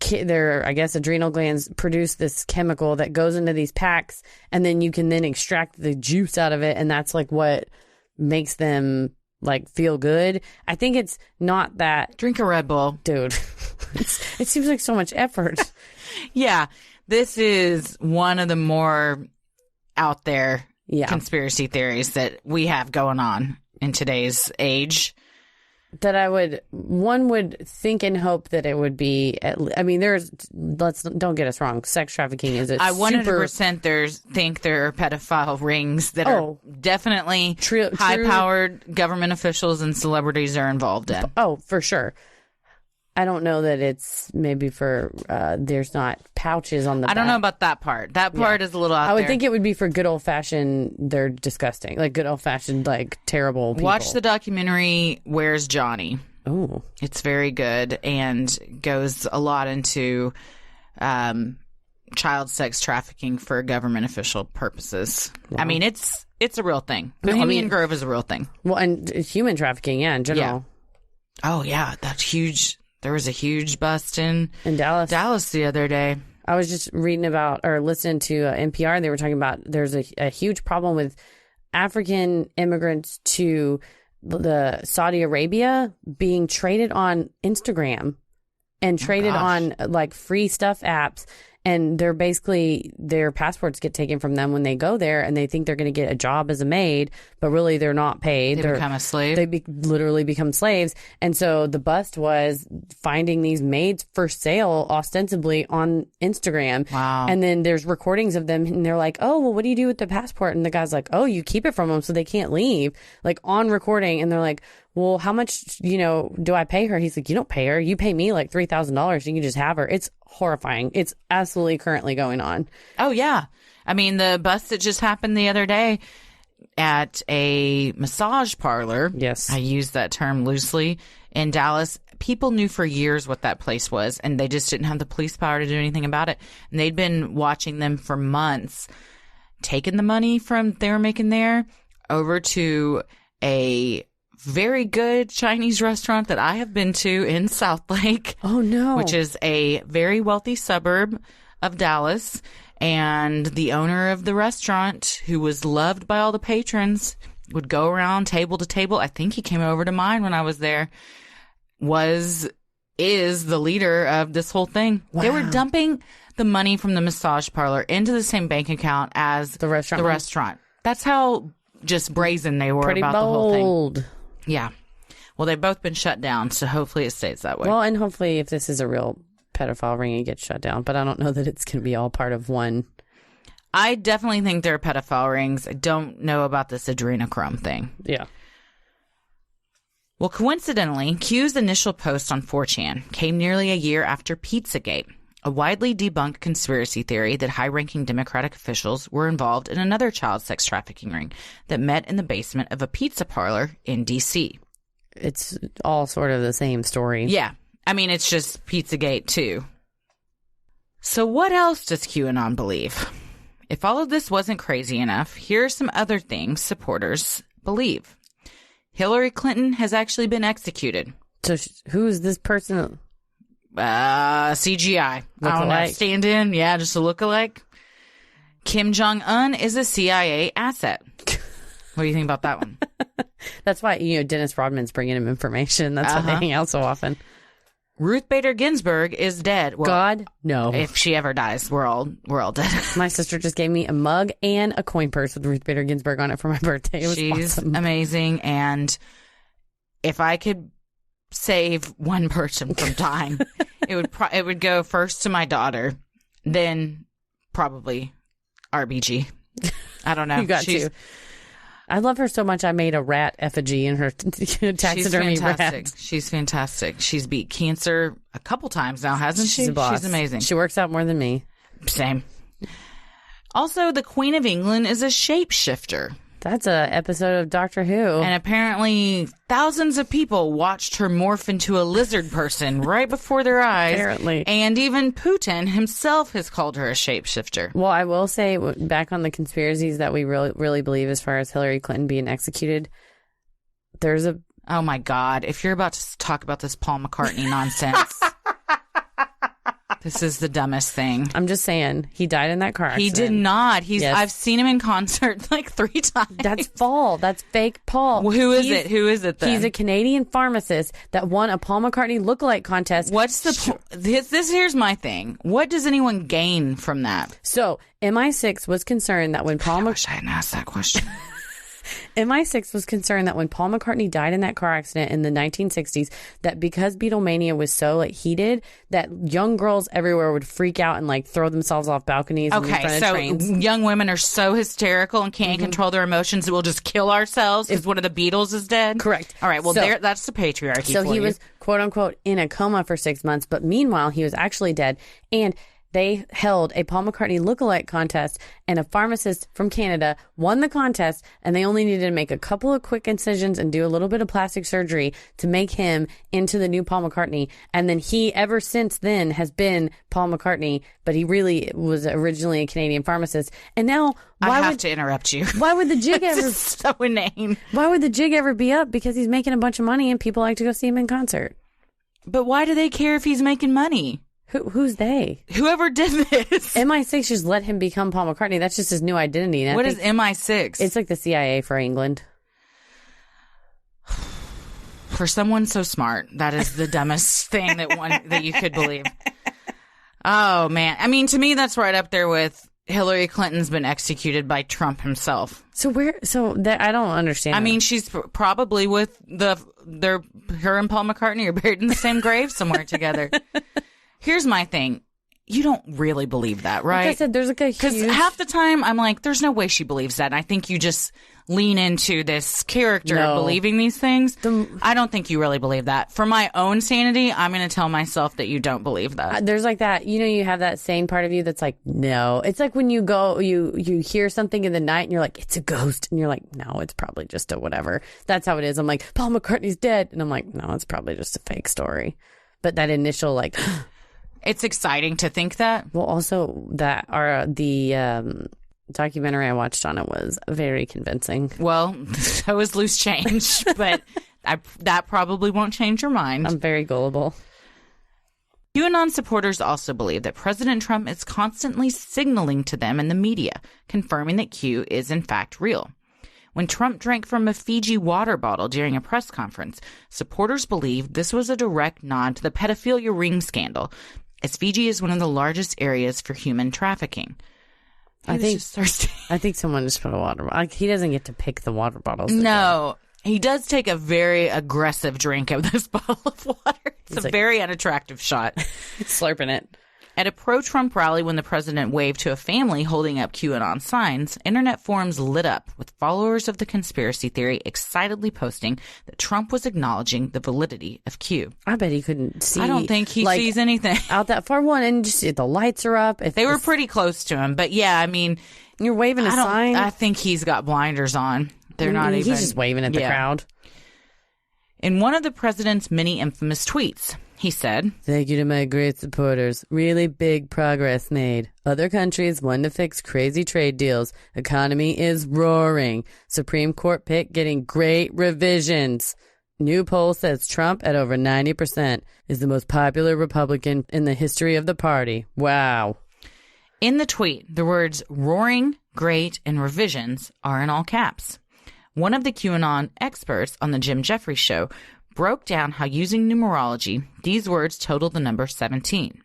I guess adrenal glands produce this chemical that goes into these packs, and then you can then extract the juice out of it, and that's like what makes them like feel good. I think it's not that. Drink a Red Bull. Dude. It seems like so much effort. Yeah. This is one of the more out there conspiracy theories that we have going on in today's age. That one would think and hope that it would be, I mean, don't get us wrong, sex trafficking is I 100% think there are pedophile rings that are definitely high-powered government officials and celebrities are involved in. Oh, for sure. I don't know that it's maybe for, there's not pouches on the back. I don't know about that part. That part is a little out there. I would think it would be for good old-fashioned, they're disgusting. Like good old-fashioned, like terrible people. Watch the documentary, Where's Johnny? Oh. It's very good and goes a lot into child sex trafficking for government official purposes. Wow. I mean, it's a real thing. Bohemian Grove is a real thing. Well, and human trafficking, in general. Yeah. Oh, yeah. That's huge. There was a huge bust in Dallas the other day. I was just reading about or listening to NPR. They were talking about there's a huge problem with African immigrants to the Saudi Arabia being traded on Instagram and traded on like free stuff apps. and they're basically, their passports get taken from them when they go there, and they think they're going to get a job as a maid, but really they're not paid. They become a slave. They literally become slaves. And so the bust was finding these maids for sale ostensibly on Instagram. Wow. And then there's recordings of them, and they're like, oh, well, what do you do with the passport? And the guy's like, oh, you keep it from them so they can't leave, like on recording. And they're like, well, how much, do I pay her? He's like, you don't pay her. You pay me like $3,000. You can just have her. It's horrifying. It's absolutely currently going on. Oh, yeah. I mean, the bust that just happened the other day at a massage parlor. Yes. I use that term loosely in Dallas. People knew for years what that place was, and they just didn't have the police power to do anything about it. And they'd been watching them for months, taking the money from they were making there over to a very good Chinese restaurant that I have been to in South Lake. Oh, no. Which is a very wealthy suburb of Dallas. And the owner of the restaurant, who was loved by all the patrons, would go around table to table. I think he came over to mine when I was there. Is the leader of this whole thing. Wow. They were dumping the money from the massage parlor into the same bank account as the restaurant. That's how just brazen they were Pretty about bold. the whole thing. Yeah. Well, they've both been shut down, so hopefully it stays that way. Well, and hopefully if this is a real pedophile ring, it gets shut down. But I don't know that it's going to be all part of one. I definitely think there are pedophile rings. I don't know about this adrenochrome thing. Yeah. Well, coincidentally, Q's initial post on 4chan came nearly a year after Pizzagate, a widely debunked conspiracy theory that high-ranking Democratic officials were involved in another child sex trafficking ring that met in the basement of a pizza parlor in D.C. It's all sort of the same story. Yeah. I mean, it's just Pizzagate, too. So what else does QAnon believe? If all of this wasn't crazy enough, here are some other things supporters believe. Hillary Clinton has actually been executed. So who is this person? CGI. I don't know. Stand-in. Yeah, just a lookalike. Kim Jong-un is a CIA asset. What do you think about that one? That's why, Dennis Rodman's bringing him information. That's why they hang out so often. Ruth Bader Ginsburg is dead. Well, God, no. If she ever dies, we're all dead. My sister just gave me a mug and a coin purse with Ruth Bader Ginsburg on it for my birthday. It was She's awesome. Amazing. And if I could save one person from dying, it would go first to my daughter, then probably RBG. I don't know. You got to. I love her so much. I made a rat effigy in her taxidermy rat. She's fantastic. She's beat cancer a couple times now, hasn't she? She's a boss. She's amazing. She works out more than me. Same. Also, the Queen of England is a shapeshifter. That's an episode of Doctor Who. And apparently thousands of people watched her morph into a lizard person right before their eyes. Apparently. And even Putin himself has called her a shapeshifter. Well, I will say, back on the conspiracies that we really believe as far as Hillary Clinton being executed, there's a... Oh, my God. If you're about to talk about this Paul McCartney nonsense... This is the dumbest thing. I'm just saying, he died in that car accident. He did not. Yes. I've seen him in concert like 3 times. That's Paul. That's fake Paul. Well, who is it? Who is it then? He's a Canadian pharmacist that won a Paul McCartney lookalike contest. What's the here's my thing. What does anyone gain from that? So, MI6 was concerned that when Paul... I wish I hadn't asked that question. MI6 was concerned that when Paul McCartney died in that car accident in the 1960s, that because Beatlemania was so heated, that young girls everywhere would freak out and throw themselves off balconies. Okay, in front of trains. Young women are so hysterical and can't control their emotions that we'll just kill ourselves because one of the Beatles is dead. Correct. All right. Well, that's the patriarchy. So he was quote unquote in a coma for 6 months, but meanwhile he was actually dead. And they held a Paul McCartney lookalike contest, and a pharmacist from Canada won the contest, and they only needed to make a couple of quick incisions and do a little bit of plastic surgery to make him into the new Paul McCartney. And then he, ever since then, has been Paul McCartney, but he really was originally a Canadian pharmacist. And now, I have to interrupt you. Why would the jig ever... This is so inane. Why would the jig ever be up? Because he's making a bunch of money, and people like to go see him in concert. But why do they care if he's making money? Who's they? Whoever did this. MI6 just let him become Paul McCartney. That's just his new identity. And what is MI6? It's like the CIA for England. For someone so smart, that is the dumbest thing that you could believe. Oh, man. I mean, to me, that's right up there with Hillary Clinton's been executed by Trump himself. I don't understand. I mean, she's probably with her and Paul McCartney are buried in the same grave somewhere together. Here's my thing. You don't really believe that, right? Like I said, there's like a huge... Because half the time I'm like, there's no way she believes that. And I think you just lean into this character believing these things. I don't think you really believe that. For my own sanity, I'm going to tell myself that you don't believe that. There's like that, you have that sane part of you that's like, no. It's like when you go, you hear something in the night and you're like, it's a ghost. And you're like, no, it's probably just a whatever. That's how it is. I'm like, Paul McCartney's dead. And I'm like, no, it's probably just a fake story. But that initial like... It's exciting to think that. Well, also that the documentary I watched on it was very convincing. Well, so is Loose Change, but that probably won't change your mind. I'm very gullible. QAnon supporters also believe that President Trump is constantly signaling to them in the media, confirming that Q is in fact real. When Trump drank from a Fiji water bottle during a press conference, supporters believe this was a direct nod to the pedophilia ring scandal, as Fiji is one of the largest areas for human trafficking. I think someone just put a water bottle. He doesn't get to pick the water bottles. No, he does take a very aggressive drink of this bottle of water. It's a very unattractive shot. Slurping it. At a pro-Trump rally when the president waved to a family holding up QAnon signs, internet forums lit up with followers of the conspiracy theory excitedly posting that Trump was acknowledging the validity of Q. I bet he couldn't see. I don't think he sees anything. Out that far one, and just the lights are up. They were pretty close to him, but yeah, I mean... You're waving a sign? I think he's got blinders on. They're not even... He's just waving at the crowd. In one of the president's many infamous tweets... He said, "Thank you to my great supporters. Really big progress made. Other countries want to fix crazy trade deals. Economy is roaring. Supreme Court pick getting great revisions. New poll says Trump at over 90% is the most popular Republican in the history of the party. Wow." In the tweet, the words roaring, great, and revisions are in all caps. One of the QAnon experts on the Jim Jeffries show broke down how using numerology, these words total the number 17.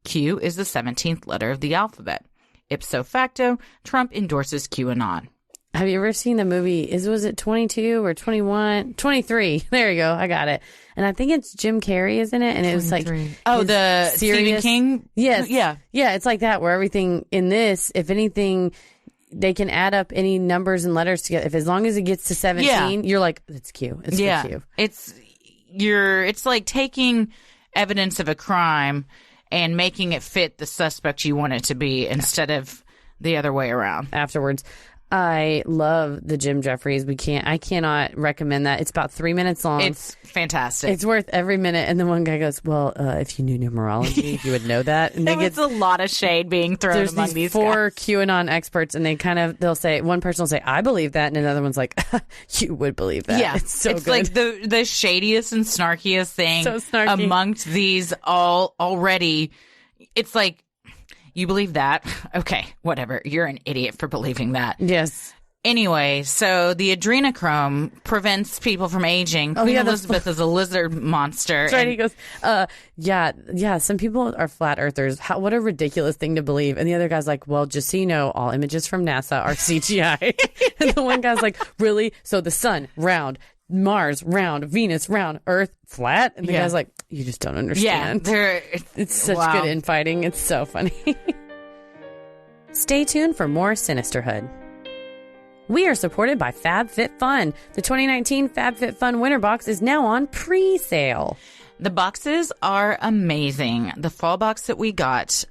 Q is the 17th letter of the alphabet. Ipso facto, Trump endorses QAnon. Have you ever seen the movie, was it 22 or 21? 23. There you go. I got it. And I think it's Jim Carrey is in it. And it was like... Oh, the Stephen King? Yes. Yeah. Yeah, it's like that where everything in this, if anything... They can add up any numbers and letters together. If as long as it gets to 17, you're like, it's Q. It's Q. It's like taking evidence of a crime and making it fit the suspect you want it to be instead of the other way around. Afterwards. I love the Jim Jeffries. I cannot recommend that. It's about 3 minutes long. It's fantastic. It's worth every minute. And then one guy goes, well, if you knew numerology, you would know that. And there's a lot of shade being thrown among these four guys. QAnon experts, and they'll say, one person will say, I believe that. And another one's like, you would believe that. Yeah. It's so it's good. like the shadiest and snarkiest thing so snarky. Amongst these already. It's like, you believe that? Okay, whatever. You're an idiot for believing that. Yes. Anyway, so the adrenochrome prevents people from aging. Queen Elizabeth is a lizard monster. That's right. He goes, yeah, some people are flat earthers. What a ridiculous thing to believe. And the other guy's like, well, just so you know, all images from NASA are CGI. And the one guy's like, really? So the sun, round. Mars, round. Venus, round. Earth, flat. And the guy's like, you just don't understand. Yeah, it's such good infighting. It's so funny. Stay tuned for more Sinisterhood. We are supported by FabFitFun. The 2019 FabFitFun Winter Box is now on pre-sale. The boxes are amazing. The fall box that we got,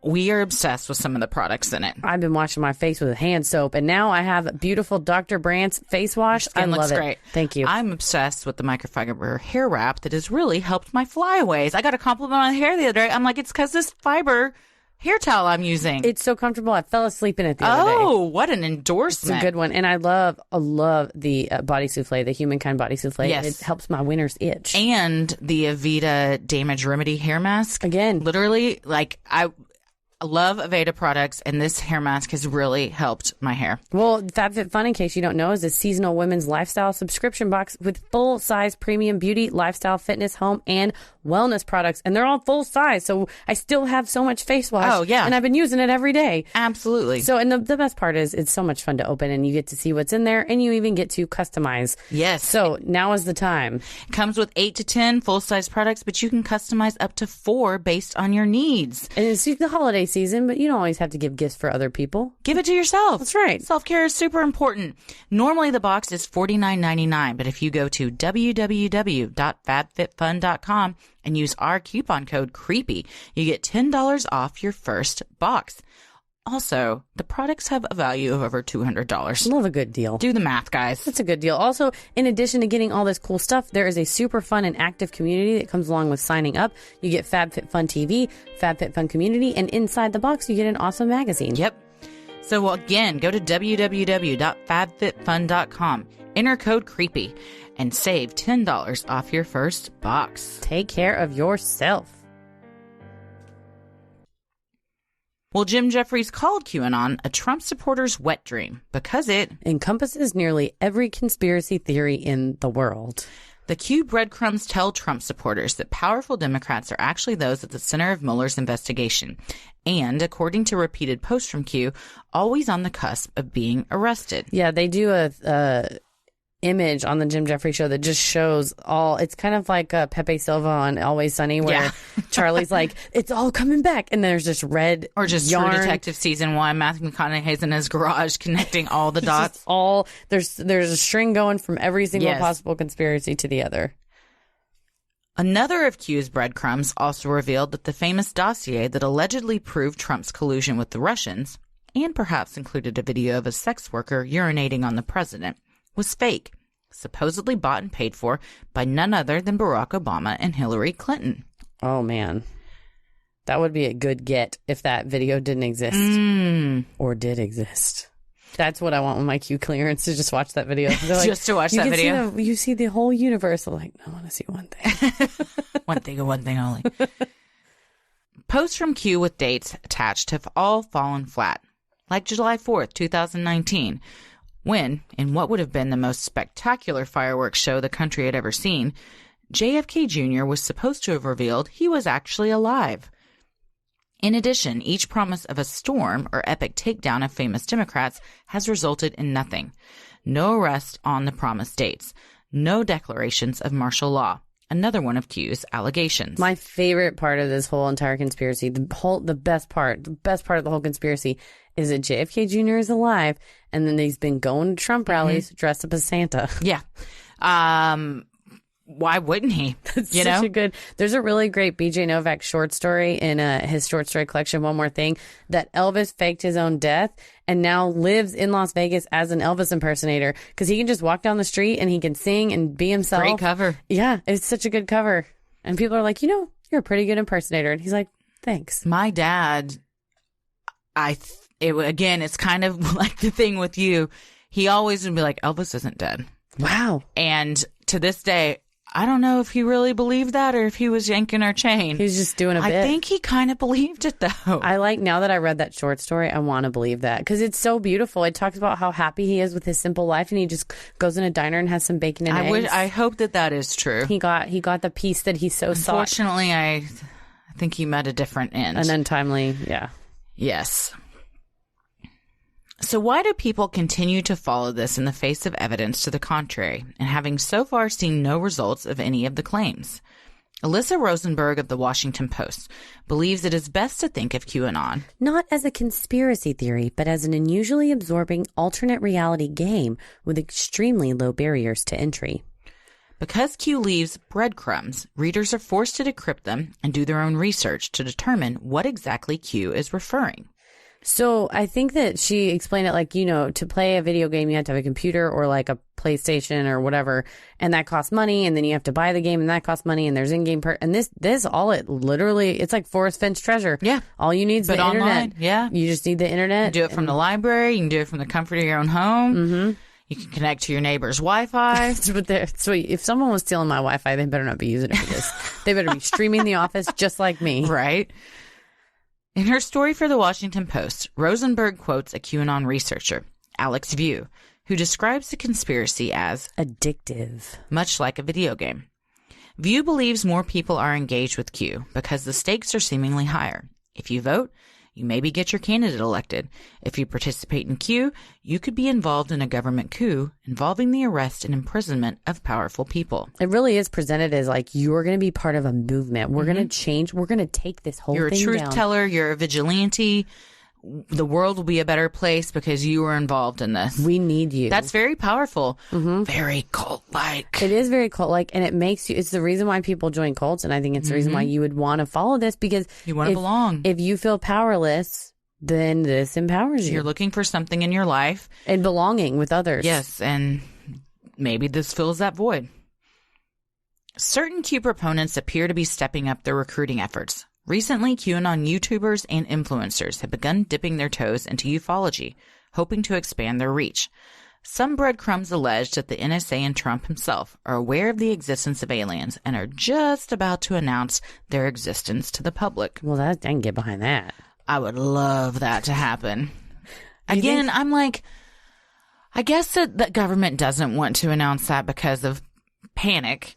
we are obsessed with some of the products in it. I've been washing my face with hand soap, and now I have beautiful Dr. Brandt's face wash. I love it. Great. Thank you. I'm obsessed with the microfiber hair wrap that has really helped my flyaways. I got a compliment on the hair the other day. I'm like, it's because this fiber hair towel I'm using. It's so comfortable. I fell asleep in it the other day. Oh, what an endorsement. It's a good one. And I love the body souffle, the humankind body souffle. Yes. It helps my winter's itch. And the Avita Damage Remedy hair mask. Again. Literally, like, I love Aveda products, and this hair mask has really helped my hair. Well, FabFitFun, in case you don't know, is a seasonal women's lifestyle subscription box with full-size premium beauty, lifestyle, fitness, home, and wellness products. And they're all full-size, so I still have so much face wash. Oh, yeah. And I've been using it every day. Absolutely. So, and the best part is it's so much fun to open, and you get to see what's in there, and you even get to customize. Yes. So now is the time. It comes with 8 to 10 full-size products, but you can customize up to 4 based on your needs. And it's the holiday season, but you don't always have to give gifts for other people. Give it to yourself. That's right. Self-care is super important. Normally the box is $49.99, but if you go to www.fabfitfun.com and use our coupon code CREEPY, you get $10 off your first box. Also, the products have a value of over $200. Love a good deal. Do the math, guys. That's a good deal. Also, in addition to getting all this cool stuff, there is a super fun and active community that comes along with signing up. You get FabFitFun TV, FabFitFun Community, and inside the box, you get an awesome magazine. Yep. So again, go to www.fabfitfun.com, enter code CREEPY, and save $10 off your first box. Take care of yourself. Well, Jim Jeffries called QAnon a Trump supporter's wet dream because it encompasses nearly every conspiracy theory in the world. The Q breadcrumbs tell Trump supporters that powerful Democrats are actually those at the center of Mueller's investigation, and, according to repeated posts from Q, always on the cusp of being arrested. Yeah, they do a image on the Jim Jeffries show that just shows all. It's kind of like Pepe Silva on Always Sunny, where Charlie's like, it's all coming back, and there's just red or just yarn. True Detective season 1. Matthew McConaughey's in his garage connecting all the dots. All there's a string going from every single possible conspiracy to the other. Another of Q's breadcrumbs also revealed that the famous dossier that allegedly proved Trump's collusion with the Russians, and perhaps included a video of a sex worker urinating on the president, was fake, supposedly bought and paid for by none other than Barack Obama and Hillary Clinton. Oh, man. That would be a good get if that video didn't exist or did exist. That's what I want with my Q clearance, to just watch that video. Like, just to watch that video? You see the whole universe. I'm like, I want to see one thing. One thing and one thing only. Posts from Q with dates attached have all fallen flat, like July 4th, 2019, when, in what would have been the most spectacular fireworks show the country had ever seen, JFK Jr. was supposed to have revealed he was actually alive. In addition, each promise of a storm or epic takedown of famous Democrats has resulted in nothing. No arrest on the promised dates. No declarations of martial law. Another one of Q's allegations. My favorite part of this whole entire conspiracy, the best part of the whole conspiracy, is that JFK Jr. is alive, and then he's been going to Trump rallies dressed up as Santa. Yeah. Why wouldn't he? That's such a good. There's a really great BJ Novak short story in his short story collection, One More Thing, that Elvis faked his own death and now lives in Las Vegas as an Elvis impersonator, because he can just walk down the street and he can sing and be himself. Great cover. Yeah, it's such a good cover. And people are like, you're a pretty good impersonator. And he's like, thanks. My dad, again, it's kind of like the thing with you. He always would be like, Elvis isn't dead. Wow. And to this day, I don't know if he really believed that or if he was yanking our chain. He's just doing a bit. I think he kind of believed it, though. Now that I read that short story, I want to believe that, because it's so beautiful. It talks about how happy he is with his simple life, and he just goes in a diner and has some bacon and eggs. I hope that is true. He got the peace that he so sought. Unfortunately, I think he met a different end. An untimely, yeah. Yes. So why do people continue to follow this in the face of evidence to the contrary, and having so far seen no results of any of the claims? Alyssa Rosenberg of the Washington Post believes it is best to think of QAnon not as a conspiracy theory, but as an unusually absorbing alternate reality game with extremely low barriers to entry. Because Q leaves breadcrumbs, readers are forced to decrypt them and do their own research to determine what exactly Q is referring. So I think that she explained it like, to play a video game, you have to have a computer or like a PlayStation or whatever, and that costs money, and then you have to buy the game, and that costs money, and there's in-game and this all it literally, it's like Forrest Finch treasure. Yeah. All you need is the internet. Online, yeah. You just need the internet. You do it from the library. You can do it from the comfort of your own home. Mm-hmm. You can connect to your neighbor's Wi-Fi. So if someone was stealing my Wi-Fi, they better not be using it for this. They better be streaming The Office just like me. Right. In her story for the Washington Post, Rosenberg quotes a QAnon researcher, Alex View, who describes the conspiracy as addictive, much like a video game. View believes more people are engaged with Q because the stakes are seemingly higher. If you vote, you maybe get your candidate elected. If you participate in Q, you could be involved in a government coup involving the arrest and imprisonment of powerful people. It really is presented as like you're going to be part of a movement. We're going to change. We're going to take this whole You're thing a truth down. teller. You're a vigilante. The world will be a better place because you were involved in this. We need you. That's very powerful. Very cult-like. It is very cult-like, and it makes you. It's the reason why people join cults, and I think it's the reason why you would want to follow this because You want to belong. If you feel powerless, then this empowers you. You're looking for something in your life. And belonging with others. Yes, and maybe this fills that void. Certain Q proponents appear to be stepping up their recruiting efforts. Recently, QAnon YouTubers and influencers have begun dipping their toes into ufology, hoping to expand their reach. Some breadcrumbs allege that the NSA and Trump himself are aware of the existence of aliens and are just about to announce their existence to the public. Well, I can get behind that. I would love that to happen. Again, I'm like, I guess that the government doesn't want to announce that because of panic.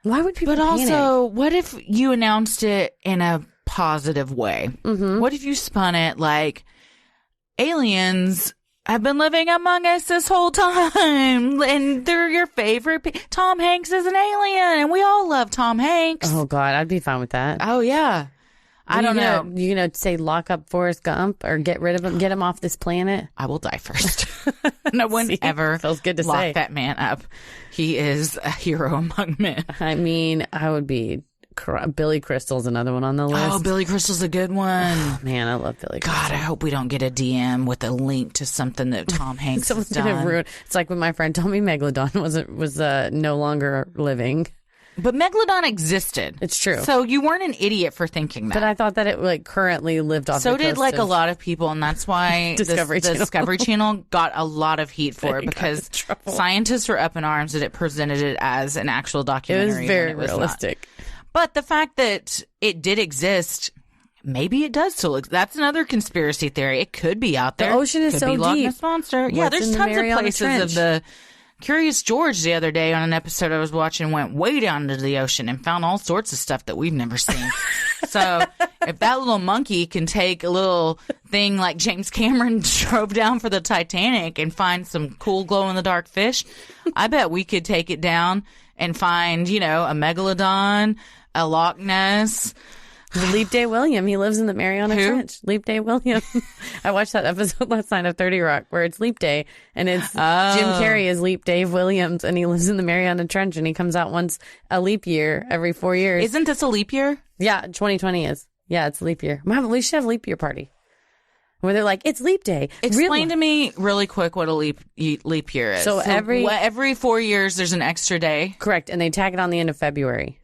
Why would people But panic? also, what if you announced it in a positive way? What if you spun it like aliens have been living among us this whole time and they're your favorite? Tom Hanks is an alien and we all love Tom Hanks. Oh, God, I'd be fine with that. Oh, yeah. I don't know. You know, say lock up Forrest Gump or get rid of him, get him off this planet. I will die first. No one ever feels good to lock say. that man up. He is a hero among men. I mean, I would be. Billy Crystal's another one on the list. Oh, Billy Crystal's a good one. Man, I love Billy Crystal. God, I hope we don't get a DM with a link to something that Tom Hanks has Someone's done. gonna ruin. It's like when my friend told me Megalodon was no longer living. But Megalodon existed. It's true. So you weren't an idiot for thinking that. But I thought that it like currently lived off. So the did coast like a of- lot of people, and that's why Discovery the Channel. Discovery Channel got a lot of heat for it They got in because trouble. scientists were up in arms that it presented it as an actual It documentary. was when very it was not. realistic. But the fact that it did exist, maybe it does still exist. That's another conspiracy theory. It could be out there. The ocean is could so be Loch deep. Ness Monster. Yeah, What's there's in the tons of Mariana places Trench? of the Curious George the other day on an episode I was watching went way down into the ocean and found all sorts of stuff that we've never seen. So if that little monkey can take a little thing like James Cameron drove down for the Titanic and find some cool glow in the dark fish, I bet we could take it down and find, you know, a megalodon, a Loch Ness. Leap Day William, he lives in the Mariana Who? Trench. Leap Day William. I watched that episode last night of 30 Rock where it's Leap Day and it's Jim Carrey is Leap Dave Williams and he lives in the Mariana Trench and he comes out once a leap year every 4 years. Isn't this a leap year? Yeah, 2020 is. Yeah, it's leap year. Mom, we should have a leap year party where they're like, it's Leap Day. Explain to me really quick what a leap year is. So every 4 years there's an extra day. Correct. And they tack it on the end of February.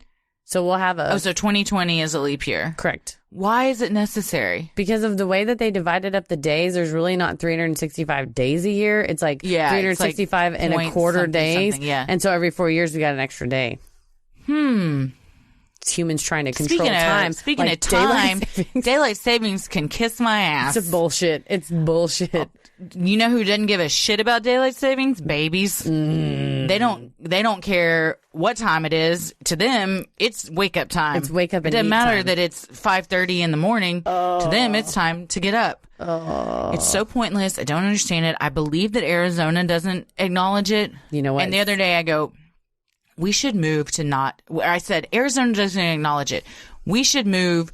So we'll have a. Oh, so 2020 is a leap year. Correct. Why is it necessary? Because of the way that they divided up the days, there's really not 365 days a year. It's like Yeah, it's 365 like and a point quarter something, days. something, yeah. And so every 4 years, we got an extra day. It's humans trying to control time. Speaking like of time, daylight savings. daylight savings can kiss my ass. It's bullshit. It's bullshit. You know who doesn't give a shit about daylight savings? Babies. They don't care what time it is. To them, it's wake up time. It's wake up and It doesn't eat matter time. that it's 5:30 in the morning. To them, it's time to get up. It's so pointless. I don't understand it. I believe that Arizona doesn't acknowledge it. You know what? And the other day I go, we should move to not, I said, Arizona doesn't acknowledge it. We should move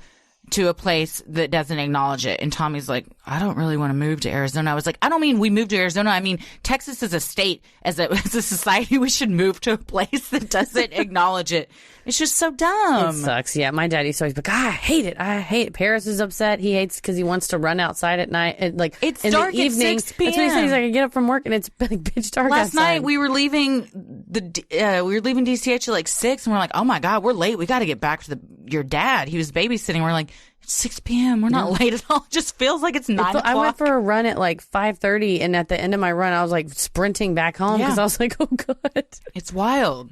to a place that doesn't acknowledge it. And Tommy's like, I don't really want to move to Arizona. I was like, I don't mean we move to Arizona. I mean, Texas is a state. As a society, we should move to a place that doesn't acknowledge it. It's just so dumb. It sucks. Yeah, my dad used to always be like, I hate it. I hate it. Paris is upset. He hates because he wants to run outside at night. And like It's in dark the at evening. 6 p.m. That's what he said. He's like, I get up from work and it's like pitch dark Last outside. night we were leaving DCH at like 6 and we're like, oh my God, we're late. We got to get back to your dad. He was babysitting. We're like, it's 6 p.m. We're not late at all. It just feels like it's 9 o'clock. I went for a run at like 5:30, and at the end of my run, I was like sprinting back home because I was like, "Oh God!" It's wild.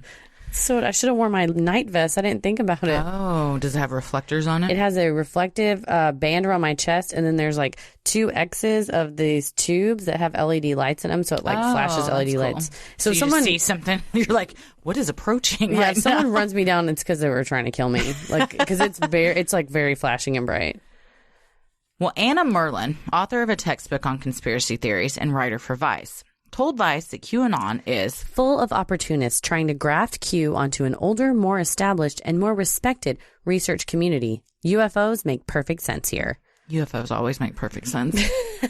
So I should have worn my night vest. I didn't think about it. Oh, does it have reflectors on it? It has a reflective band around my chest, and then there's like 2 X's of these tubes that have LED lights in them, so it like flashes LED lights. So you someone see something, you're like, what is approaching? Yeah, right if someone now? runs me down, it's because they were trying to kill me. Like, because it's like very flashing and bright. Well, Anna Merlin, author of a textbook on conspiracy theories and writer for Vice, told Vice that QAnon is full of opportunists trying to graft Q onto an older, more established, and more respected research community. UFOs make perfect sense here. UFOs always make perfect sense.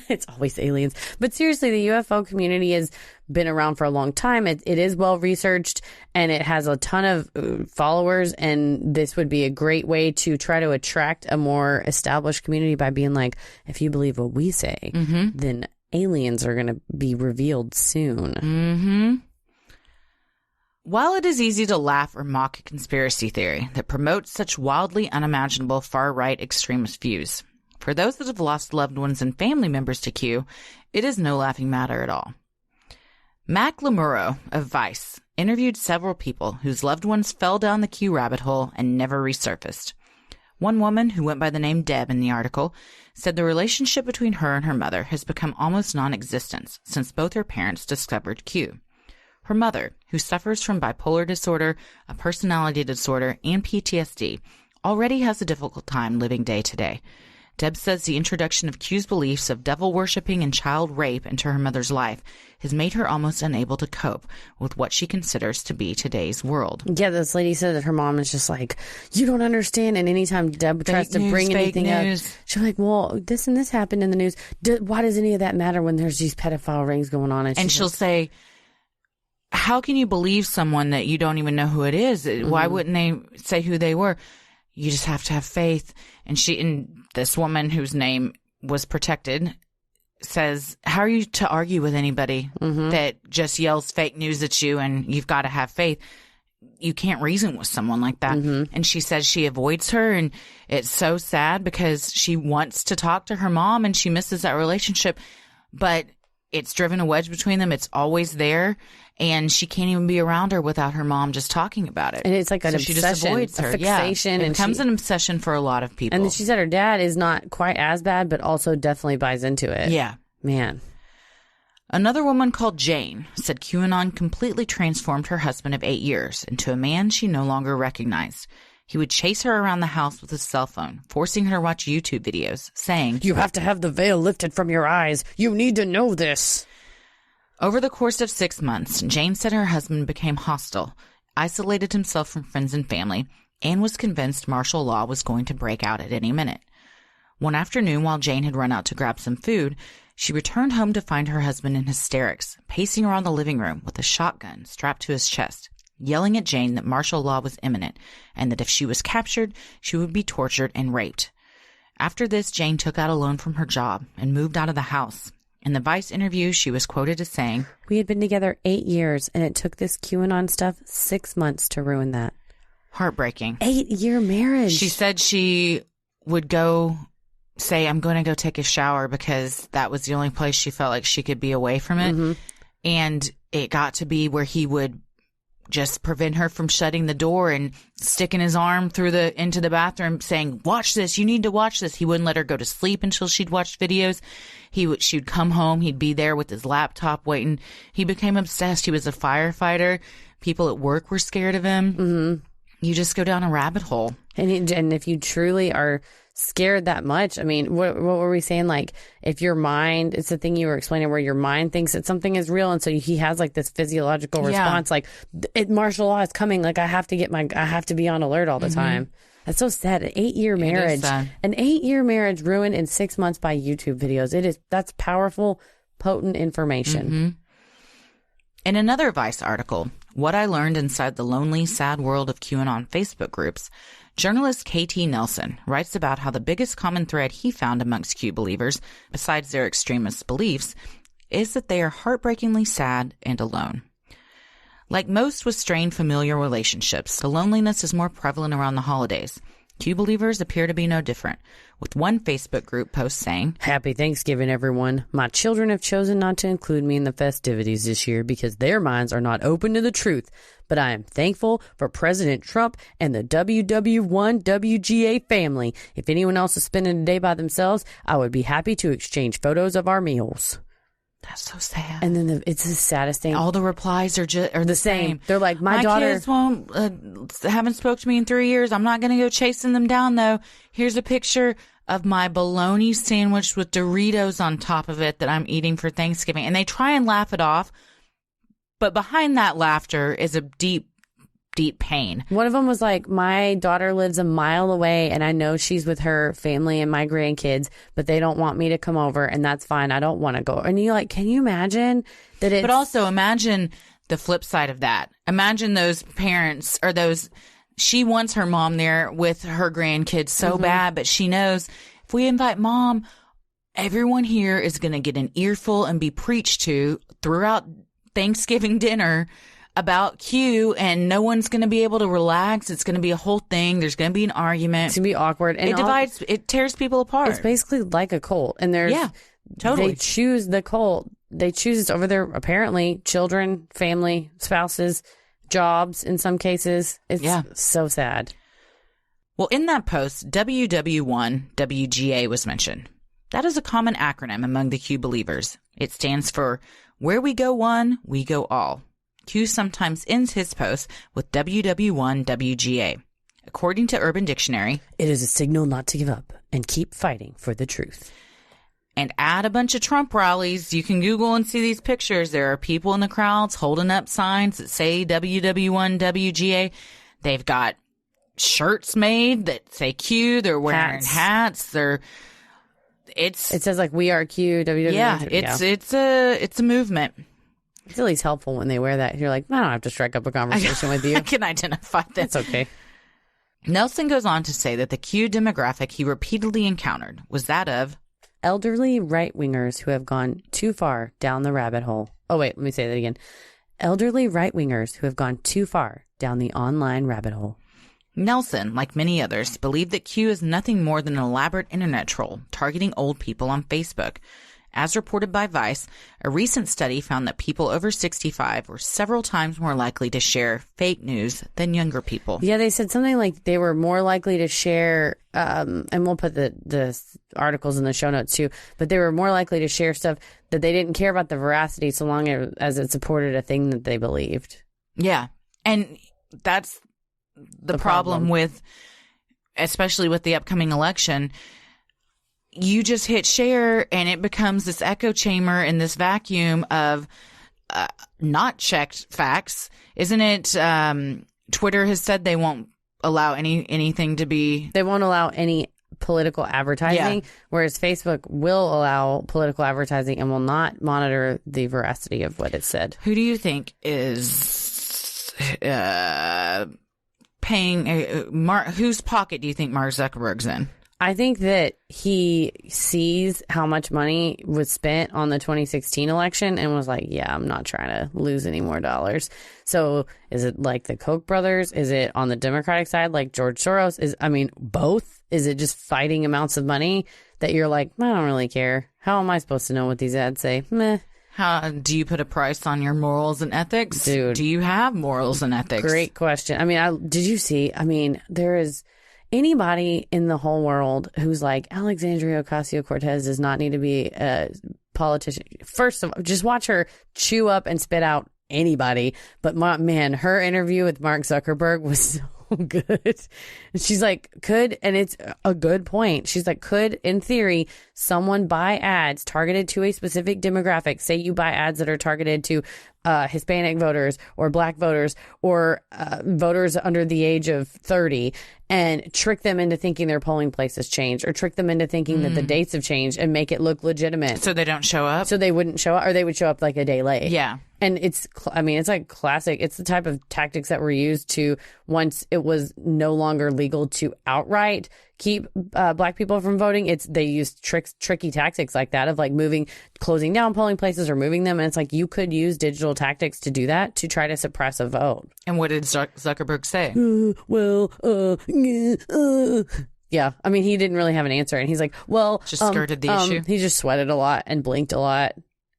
It's always aliens. But seriously, the UFO community has been around for a long time. It is well researched, and it has a ton of followers, and this would be a great way to try to attract a more established community by being like, if you believe what we say, then aliens are going to be revealed soon. Mm-hmm. While it is easy to laugh or mock a conspiracy theory that promotes such wildly unimaginable far-right extremist views, for those that have lost loved ones and family members to Q, it is no laughing matter at all. Mac Lamuro of Vice interviewed several people whose loved ones fell down the Q rabbit hole and never resurfaced. One woman, who went by the name Deb in the article, said the relationship between her and her mother has become almost non-existent since both her parents discovered Q. Her mother, who suffers from bipolar disorder, a personality disorder, and PTSD, already has a difficult time living day to day. Deb says the introduction of Q's beliefs of devil-worshipping and child rape into her mother's life has made her almost unable to cope with what she considers to be today's world. Yeah, this lady said that her mom is just like, you don't understand. And anytime Deb tries to bring anything up, she's like, well, this and this happened in the news. Why does any of that matter when there's these pedophile rings going on? And she'll say, how can you believe someone that you don't even know who it is? Why wouldn't they say who they were? You just have to have faith. And this woman whose name was protected says, how are you to argue with anybody that just yells fake news at you and you've got to have faith? You can't reason with someone like that. And she says she avoids her, and it's so sad because she wants to talk to her mom and she misses that relationship, but it's driven a wedge between them. It's always there. And she can't even be around her without her mom just talking about it. And it's like an obsession, she just avoids her. a fixation. Yeah. It becomes an obsession for a lot of people. And then she said her dad is not quite as bad, but also definitely buys into it. Yeah. Man. Another woman called Jane said QAnon completely transformed her husband of 8 years into a man she no longer recognized. He would chase her around the house with his cell phone, forcing her to watch YouTube videos, saying, you have to have the veil lifted from your eyes. You need to know this. Over the course of 6 months, Jane said her husband became hostile, isolated himself from friends and family, and was convinced martial law was going to break out at any minute. One afternoon, while Jane had run out to grab some food, she returned home to find her husband in hysterics, pacing around the living room with a shotgun strapped to his chest, yelling at Jane that martial law was imminent and that if she was captured, she would be tortured and raped. After this, Jane took out a loan from her job and moved out of the house. In the Vice interview, she was quoted as saying, we had been together 8 years, and it took this QAnon stuff 6 months to ruin that. Heartbreaking. 8-year marriage. She said she would go say, I'm going to go take a shower because that was the only place she felt like she could be away from it. And it got to be where he would just prevent her from shutting the door and sticking his arm into the bathroom saying, watch this, you need to watch this. He wouldn't let her go to sleep until she'd watched videos. She'd come home, he'd be there with his laptop waiting. He became obsessed. He was a firefighter. People at work were scared of him. You just go down a rabbit hole. And if you truly are scared that much, I mean, what were we saying? Like, if your mind, it's the thing you were explaining where your mind thinks that something is real, and so he has like this physiological response, like martial law is coming, like I have to be on alert all the time. That's so sad. An 8-year marriage, an 8-year marriage ruined in 6 months by YouTube videos. That's powerful, potent information. In another Vice article, What I Learned Inside the Lonely, Sad World of QAnon Facebook Groups, journalist KT Nelson writes about how the biggest common thread he found amongst Q believers, besides their extremist beliefs, is that they are heartbreakingly sad and alone. Like most with strained familial relationships, the loneliness is more prevalent around the holidays. Q believers appear to be no different, with one Facebook group post saying, "Happy Thanksgiving, everyone. My children have chosen not to include me in the festivities this year because their minds are not open to the truth. But I am thankful for President Trump and the WW1 WGA family. If anyone else is spending a day by themselves, I would be happy to exchange photos of our meals." That's so sad. And then it's the saddest thing. All the replies are the same. They're like, my daughter kids haven't spoke to me in 3 years. I'm not going to go chasing them down, though. Here's a picture of my bologna sandwich with Doritos on top of it that I'm eating for Thanksgiving. And they try and laugh it off. But behind that laughter is a deep, deep pain. One of them was like, my daughter lives a mile away and I know she's with her family and my grandkids, but they don't want me to come over, and that's fine. I don't want to go. And you're like, can you imagine that it's... But also imagine the flip side of that. Imagine those parents or those... She wants her mom there with her grandkids so bad, but she knows if we invite mom, everyone here is going to get an earful and be preached to throughout Thanksgiving dinner about Q, and no one's going to be able to relax. It's going to be a whole thing. There's going to be an argument. It's going to be awkward. And it tears people apart. It's basically like a cult. And totally. They choose the cult. They choose it over their, apparently, children, family, spouses, jobs in some cases. It's so sad. Well, in that post, WW1 WGA was mentioned. That is a common acronym among the Q believers. It stands for Where We Go One, We Go All. Q sometimes ends his post with WW1 WGA. According to Urban Dictionary, it is a signal not to give up and keep fighting for the truth. And add a bunch of Trump rallies. You can Google and see these pictures. There are people in the crowds holding up signs that say WW1 WGA. They've got shirts made that say Q. They're wearing hats. It says like "We Are Q." WW1. Yeah, it's a movement. It's at least helpful when they wear that. You're like, I don't have to strike up a conversation with you. I can identify that. It's okay. Nelson goes on to say that the Q demographic he repeatedly encountered was that of elderly right-wingers who have gone too far down the rabbit hole. Oh, wait, let me say that again. Elderly right-wingers who have gone too far down the online rabbit hole. Nelson, like many others, believed that Q is nothing more than an elaborate internet troll targeting old people on Facebook. As reported by Vice, a recent study found that people over 65 were several times more likely to share fake news than younger people. Yeah, they said something like they were more likely to share, and we'll put the articles in the show notes too, but they were more likely to share stuff that they didn't care about the veracity so long as it supported a thing that they believed. Yeah, and that's the problem with, especially with the upcoming election. You just hit share and it becomes this echo chamber in this vacuum of not checked facts. Isn't it? Twitter has said they won't allow anything to be. They won't allow any political advertising, whereas Facebook will allow political advertising and will not monitor the veracity of what it said. Who do you think is paying? Whose pocket do you think Mark Zuckerberg's in? I think that he sees how much money was spent on the 2016 election and was like, yeah, I'm not trying to lose any more dollars. So is it like the Koch brothers? Is it on the Democratic side like George Soros? Both? Is it just fighting amounts of money that you're like, I don't really care. How am I supposed to know what these ads say? Meh. How do you put a price on your morals and ethics? Dude. Do you have morals and ethics? Great question. Did you see? there is anybody in the whole world who's like, Alexandria Ocasio-Cortez does not need to be a politician. First of all, just watch her chew up and spit out anybody. But man, her interview with Mark Zuckerberg was so good. She's like, and it's a good point. She's like, could, in theory, someone buy ads targeted to a specific demographic? Say you buy ads that are targeted to Hispanic voters or Black voters or voters under the age of 30 and trick them into thinking their polling place has changed or trick them into thinking that the dates have changed and make it look legitimate. So they don't show up? So they wouldn't show up, or they would show up like a day late. Yeah. And it's like classic. It's the type of tactics that were used to, once it was no longer legal to outright keep Black people from voting, they used tricky tactics like that of like closing down polling places or moving them. And it's like, you could use digital tactics to do that, to try to suppress a vote. And what did Zuckerberg say? Yeah. I mean, he didn't really have an answer. And he's like, well, just skirted the issue. He just sweated a lot and blinked a lot.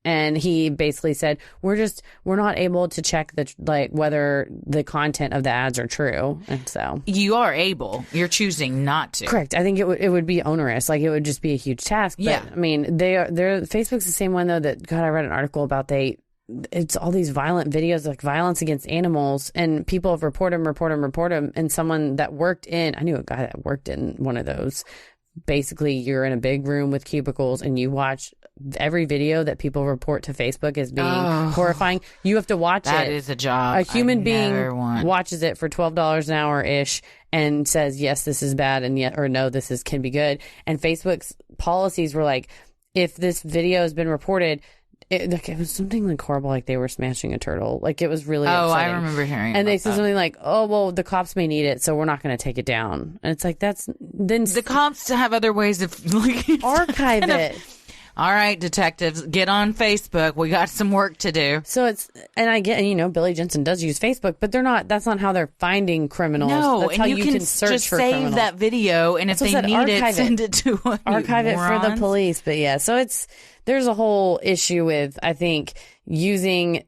And he basically said, we're not able to check whether the content of the ads are true. And so you are able, you're choosing not to. Correct. I think it would be onerous. Like, it would just be a huge task. But, yeah. I mean, Facebook's the same one though that, God, I read an article about it's all these violent videos, like violence against animals, and people have report them. And someone that I knew a guy that worked in one of those. Basically, you're in a big room with cubicles and you watch every video that people report to Facebook as being horrifying. You have to watch it. That is a job. A human being watches it for $12 an hour ish and says, yes, this is bad, and or no, can be good. And Facebook's policies were like, if this video has been reported, it was something like horrible, like they were smashing a turtle. Like, it was really upsetting. I remember hearing and they said something like, oh, well, the cops may need it, so we're not going to take it down. And it's like, then the cops have other ways of archive it. All right, detectives, get on Facebook. We got some work to do. So I get, Billy Jensen does use Facebook, but that's not how they're finding criminals. No, that's and how you can search just for save criminals. that video, and if they need it, send it to archive it for the police. But yeah, so there's a whole issue with, I think, using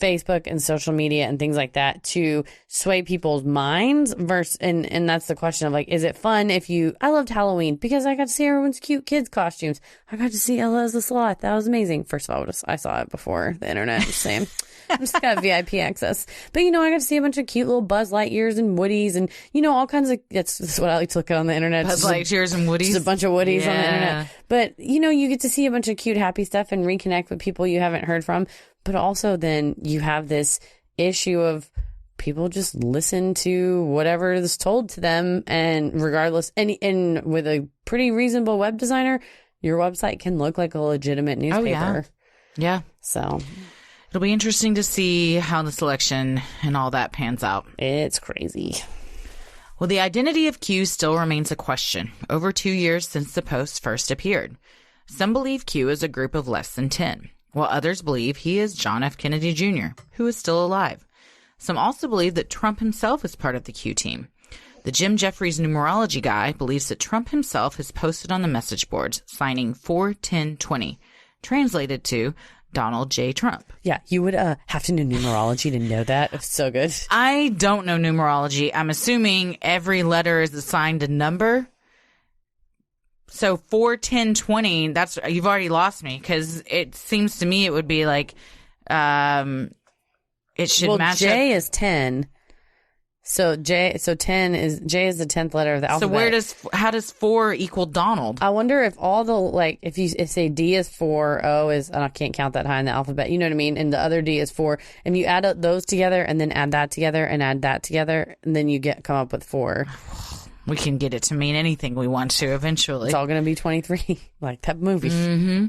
Facebook and social media and things like that to sway people's minds and that's the question of like, is it fun I loved Halloween because I got to see everyone's cute kids costumes. I got to see Ella as a sloth. That was amazing. First of all, I saw it before the internet. Same. I just got VIP access. But, I got to see a bunch of cute little Buzz Lightyears and Woodies and, all kinds of, that's what I like to look at on the internet. Buzz Lightyears and Woodies. Just a bunch of Woodies on the internet. But, you get to see a bunch of cute, happy stuff and reconnect with people you haven't heard from. But also then you have this issue of people just listen to whatever is told to them. And regardless, and with a pretty reasonable web designer, your website can look like a legitimate newspaper. Oh, yeah. So it'll be interesting to see how this election and all that pans out. It's crazy. Well, the identity of Q still remains a question, over 2 years since the post first appeared. Some believe Q is a group of less than 10, while others believe he is John F. Kennedy Jr., who is still alive. Some also believe that Trump himself is part of the Q team. The Jim Jeffries numerology guy believes that Trump himself has posted on the message boards, signing 41020, translated to Donald J. Trump. Yeah, you would have to know numerology to know that. It's so good. I don't know numerology. I'm assuming every letter is assigned a number. So 41020, you've already lost me, because it seems to me it would be like it should match J up. Is 10. So J is the 10th letter of the alphabet. So how does 4 equal Donald? I wonder if all the, if say D is 4, O is, I can't count that high in the alphabet, you know what I mean? And the other D is 4. And you add up those together and then add that together and add that together, and then you come up with 4. We can get it to mean anything we want to eventually. It's all going to be 23, like that movie. Mm-hmm.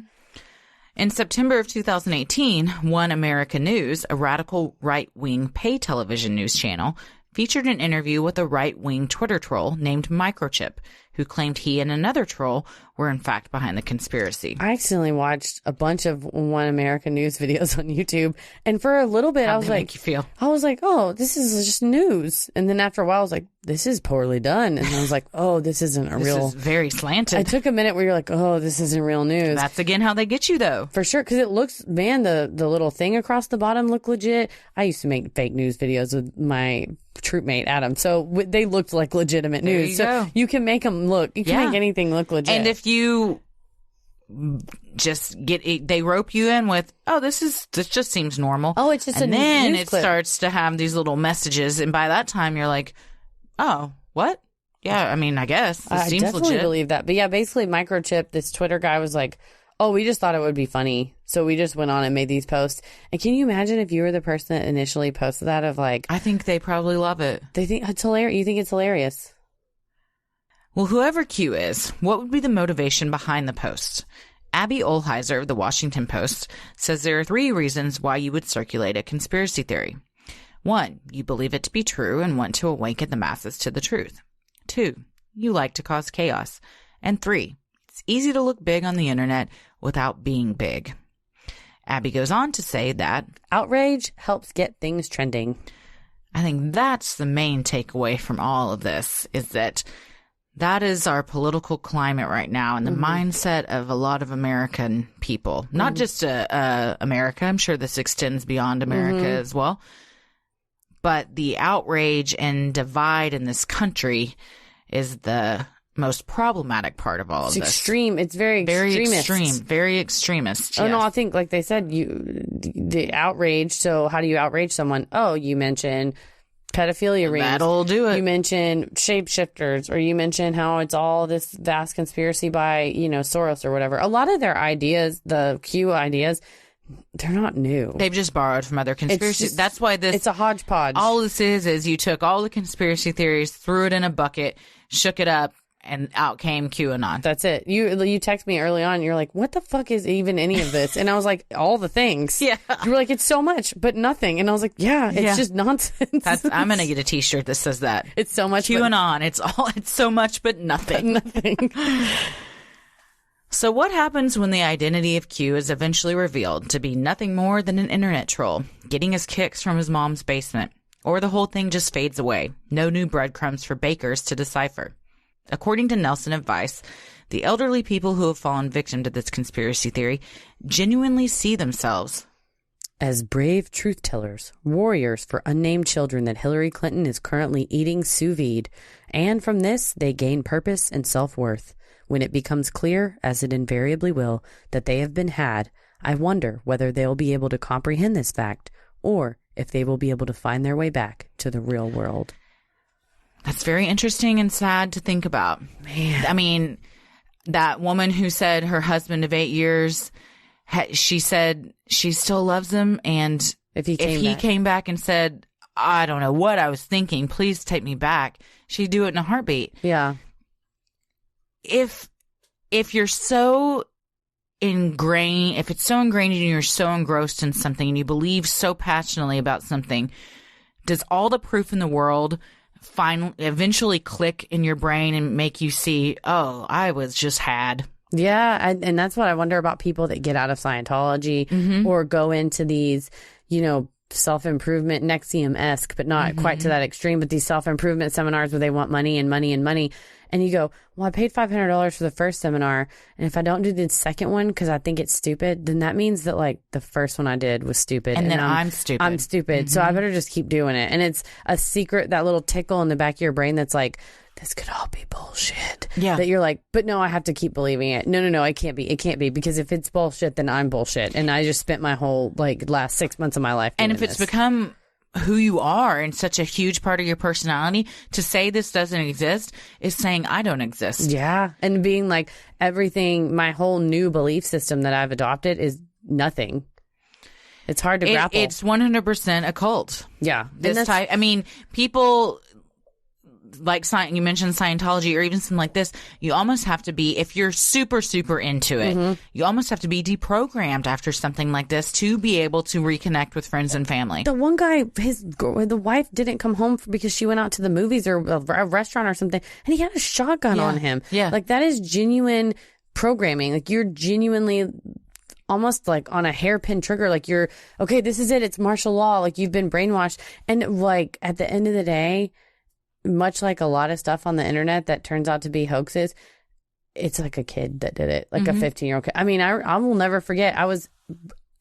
In September of 2018, One America News, a radical right-wing pay television news channel, featured an interview with a right-wing Twitter troll named Microchip, who claimed he and another troll were in fact behind the conspiracy. I accidentally watched a bunch of One America News videos on YouTube, and for a little bit How'd they make you feel? I was like, oh, this is just news. And then after a while I was like, this is poorly done. And I was like, oh, this isn't This is very slanted. I took a minute where you're like, oh, this isn't real news. That's again how they get you, though. For sure, because it looks, the little thing across the bottom looked legit. I used to make fake news videos with my troop mate Adam, so they looked like legitimate news. So you can make them look. You can make anything look legit. And if you just they rope you in with, oh, this just seems normal. Oh, it's just and then it clip. starts to have these little messages, and by that time you're like, oh, what? Yeah, I mean, I guess this seems definitely legit. Believe that. But yeah, basically Microchip, this Twitter guy, was like, oh, we just thought it would be funny, so we just went on and made these posts. And can you imagine if you were the person that initially posted that, of like, I think they probably love it. They think it's hilarious. You think it's hilarious. Well, whoever Q is, what would be the motivation behind the post? Abby Olheiser of the Washington Post says there are 3 reasons why you would circulate a conspiracy theory. 1, you believe it to be true and want to awaken the masses to the truth. 2, you like to cause chaos. And 3, it's easy to look big on the internet without being big. Abby goes on to say that outrage helps get things trending. I think that's the main takeaway from all of this, is that is our political climate right now, and the mindset of a lot of American people, not just America. I'm sure this extends beyond America as well. But the outrage and divide in this country is the most problematic part of all of this. It's extreme. It's very extreme, very extremist. Oh, yes. no, I think, like they said, the outrage. So how do you outrage someone? Oh, you mention pedophilia rings. That'll do it. You mention shapeshifters, or you mention how it's all this vast conspiracy by, Soros or whatever. A lot of their ideas, the Q ideas, they're not new. They've just borrowed from other conspiracies. That's why it's a hodgepodge. All this is you took all the conspiracy theories, threw it in a bucket, shook it up, and out came QAnon. That's it. You text me early on, and you're like, what the fuck is even any of this? And I was like, all the things. Yeah. You were like, it's so much, but nothing. And I was like, it's just nonsense. I'm going to get a t-shirt that says that. It's so much. QAnon. It's so much, but nothing. Nothing. So what happens when the identity of Q is eventually revealed to be nothing more than an internet troll, getting his kicks from his mom's basement? Or the whole thing just fades away, no new breadcrumbs for bakers to decipher? According to Nelson of Vice, the elderly people who have fallen victim to this conspiracy theory genuinely see themselves as brave truth tellers, warriors for unnamed children that Hillary Clinton is currently eating sous vide. And from this, they gain purpose and self-worth. When it becomes clear, as it invariably will, that they have been had, I wonder whether they will be able to comprehend this fact, or if they will be able to find their way back to the real world. That's very interesting and sad to think about. Man. I mean, that woman who said her husband of 8 years, she said she still loves him. And if he came back and said, I don't know what I was thinking, please take me back, she'd do it in a heartbeat. Yeah. If you're so ingrained, if it's so ingrained and you're so engrossed in something and you believe so passionately about something, does all the proof in the world eventually click in your brain and make you see, oh, I was just had? Yeah, and that's what I wonder about people that get out of Scientology or go into these, self-improvement, NXIVM-esque, but not quite to that extreme, but these self-improvement seminars where they want money and money and money. And you go, well, I paid $500 for the first seminar, and if I don't do the second one because I think it's stupid, then that means that, like, the first one I did was stupid. And then I'm stupid. I'm stupid, so I better just keep doing it. And it's a secret, that little tickle in the back of your brain that's like, this could all be bullshit. Yeah. That you're like, but no, I have to keep believing it. No, it can't be. It can't be, because if it's bullshit, then I'm bullshit. And I just spent my whole, last 6 months of my life doing And if it's become who you are and such a huge part of your personality, to say this doesn't exist is saying I don't exist. Yeah. And being like, everything, my whole new belief system that I've adopted is nothing. It's hard to grapple. It's 100% a cult. Yeah. This type. I mean, people like you mentioned Scientology or even something like this, you almost have to be, if you're super, super into it, you almost have to be deprogrammed after something like this to be able to reconnect with friends and family. The one guy, the wife didn't come home because she went out to the movies or a restaurant or something, and he had a shotgun on him. Yeah. Like, that is genuine programming. Like, you're genuinely almost like on a hairpin trigger. Like, you're, okay, this is it. It's martial law. Like, you've been brainwashed. And like, at the end of the day, much like a lot of stuff on the internet that turns out to be hoaxes, it's like a kid that did it, like a 15-year-old kid. I mean, I will never forget. I was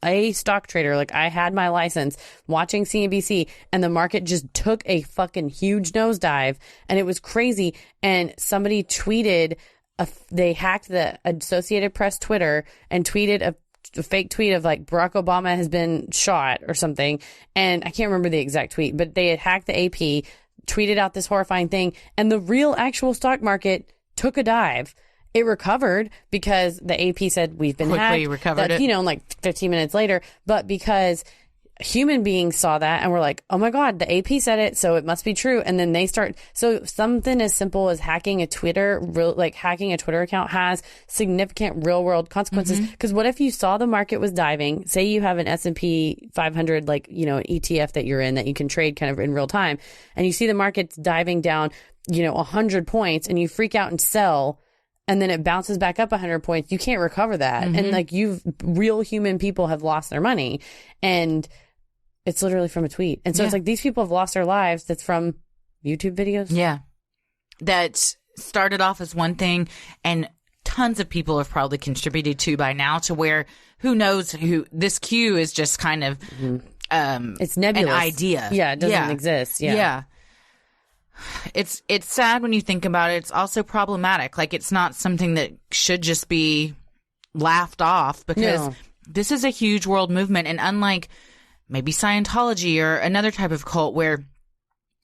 a stock trader. Like, I had my license watching CNBC, and the market just took a fucking huge nosedive, and it was crazy. And somebody tweeted, they hacked the Associated Press Twitter and tweeted a fake tweet of like, Barack Obama has been shot or something. And I can't remember the exact tweet, but they had hacked the AP, tweeted out this horrifying thing, and the real actual stock market took a dive. It recovered because the AP said we've been quickly hacked. Recovered it. Like 15 minutes later, but because human beings saw that and were like, oh my God, the AP said it, so it must be true. And then they start, so something as simple as hacking a Twitter account has significant real world consequences. Because what if you saw the market was diving, say you have an S&P 500, an ETF that you're in that you can trade kind of in real time, and you see the market's diving down, 100 points, and you freak out and sell and then it bounces back up 100 points, you can't recover that. And like real human people have lost their money, and it's literally from a tweet. And so it's like these people have lost their lives. That's from YouTube videos. Yeah. That started off as one thing, and tons of people have probably contributed to by now, to where who knows who this Q is just kind of it's nebulous. an idea. Yeah, it doesn't exist. Yeah. It's sad when you think about it. It's also problematic. Like, it's not something that should just be laughed off, because this is a huge world movement. And unlike maybe Scientology or another type of cult where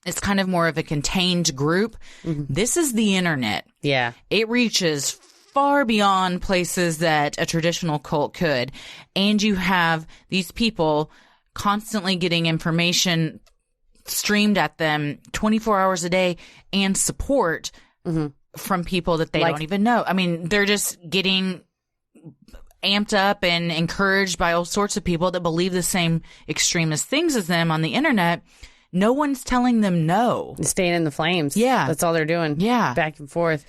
it's kind of more of a contained group, this is the internet. Yeah. It reaches far beyond places that a traditional cult could. And you have these people constantly getting information streamed at them 24 hours a day, and support from people that they don't even know. I mean, they're just getting amped up and encouraged by all sorts of people that believe the same extremist things as them on the internet. No one's telling them no. Staying in the flames. Yeah. That's all they're doing. Yeah. Back and forth.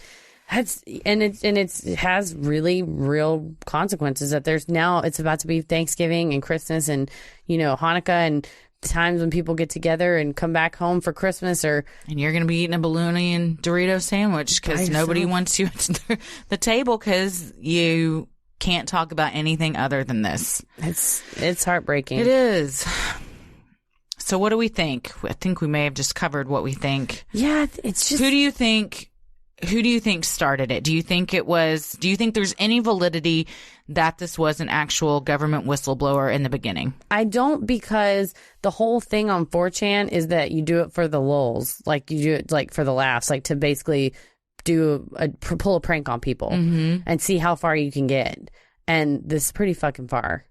It has really real consequences. That it's about to be Thanksgiving and Christmas and, Hanukkah and times when people get together and come back home for Christmas, and you're going to be eating a bologna and Dorito sandwich because nobody wants you at the table because you can't talk about anything other than this. It's heartbreaking. It is. So what do we think? I think we may have just covered what we think. Yeah, it's just... Who do you think started it? Do you think there's any validity that this was an actual government whistleblower in the beginning? I don't, because the whole thing on 4chan is that you do it for the lulz. Like, you do it like for the laughs, like to basically pull a prank on people and see how far you can get. And this is pretty fucking far.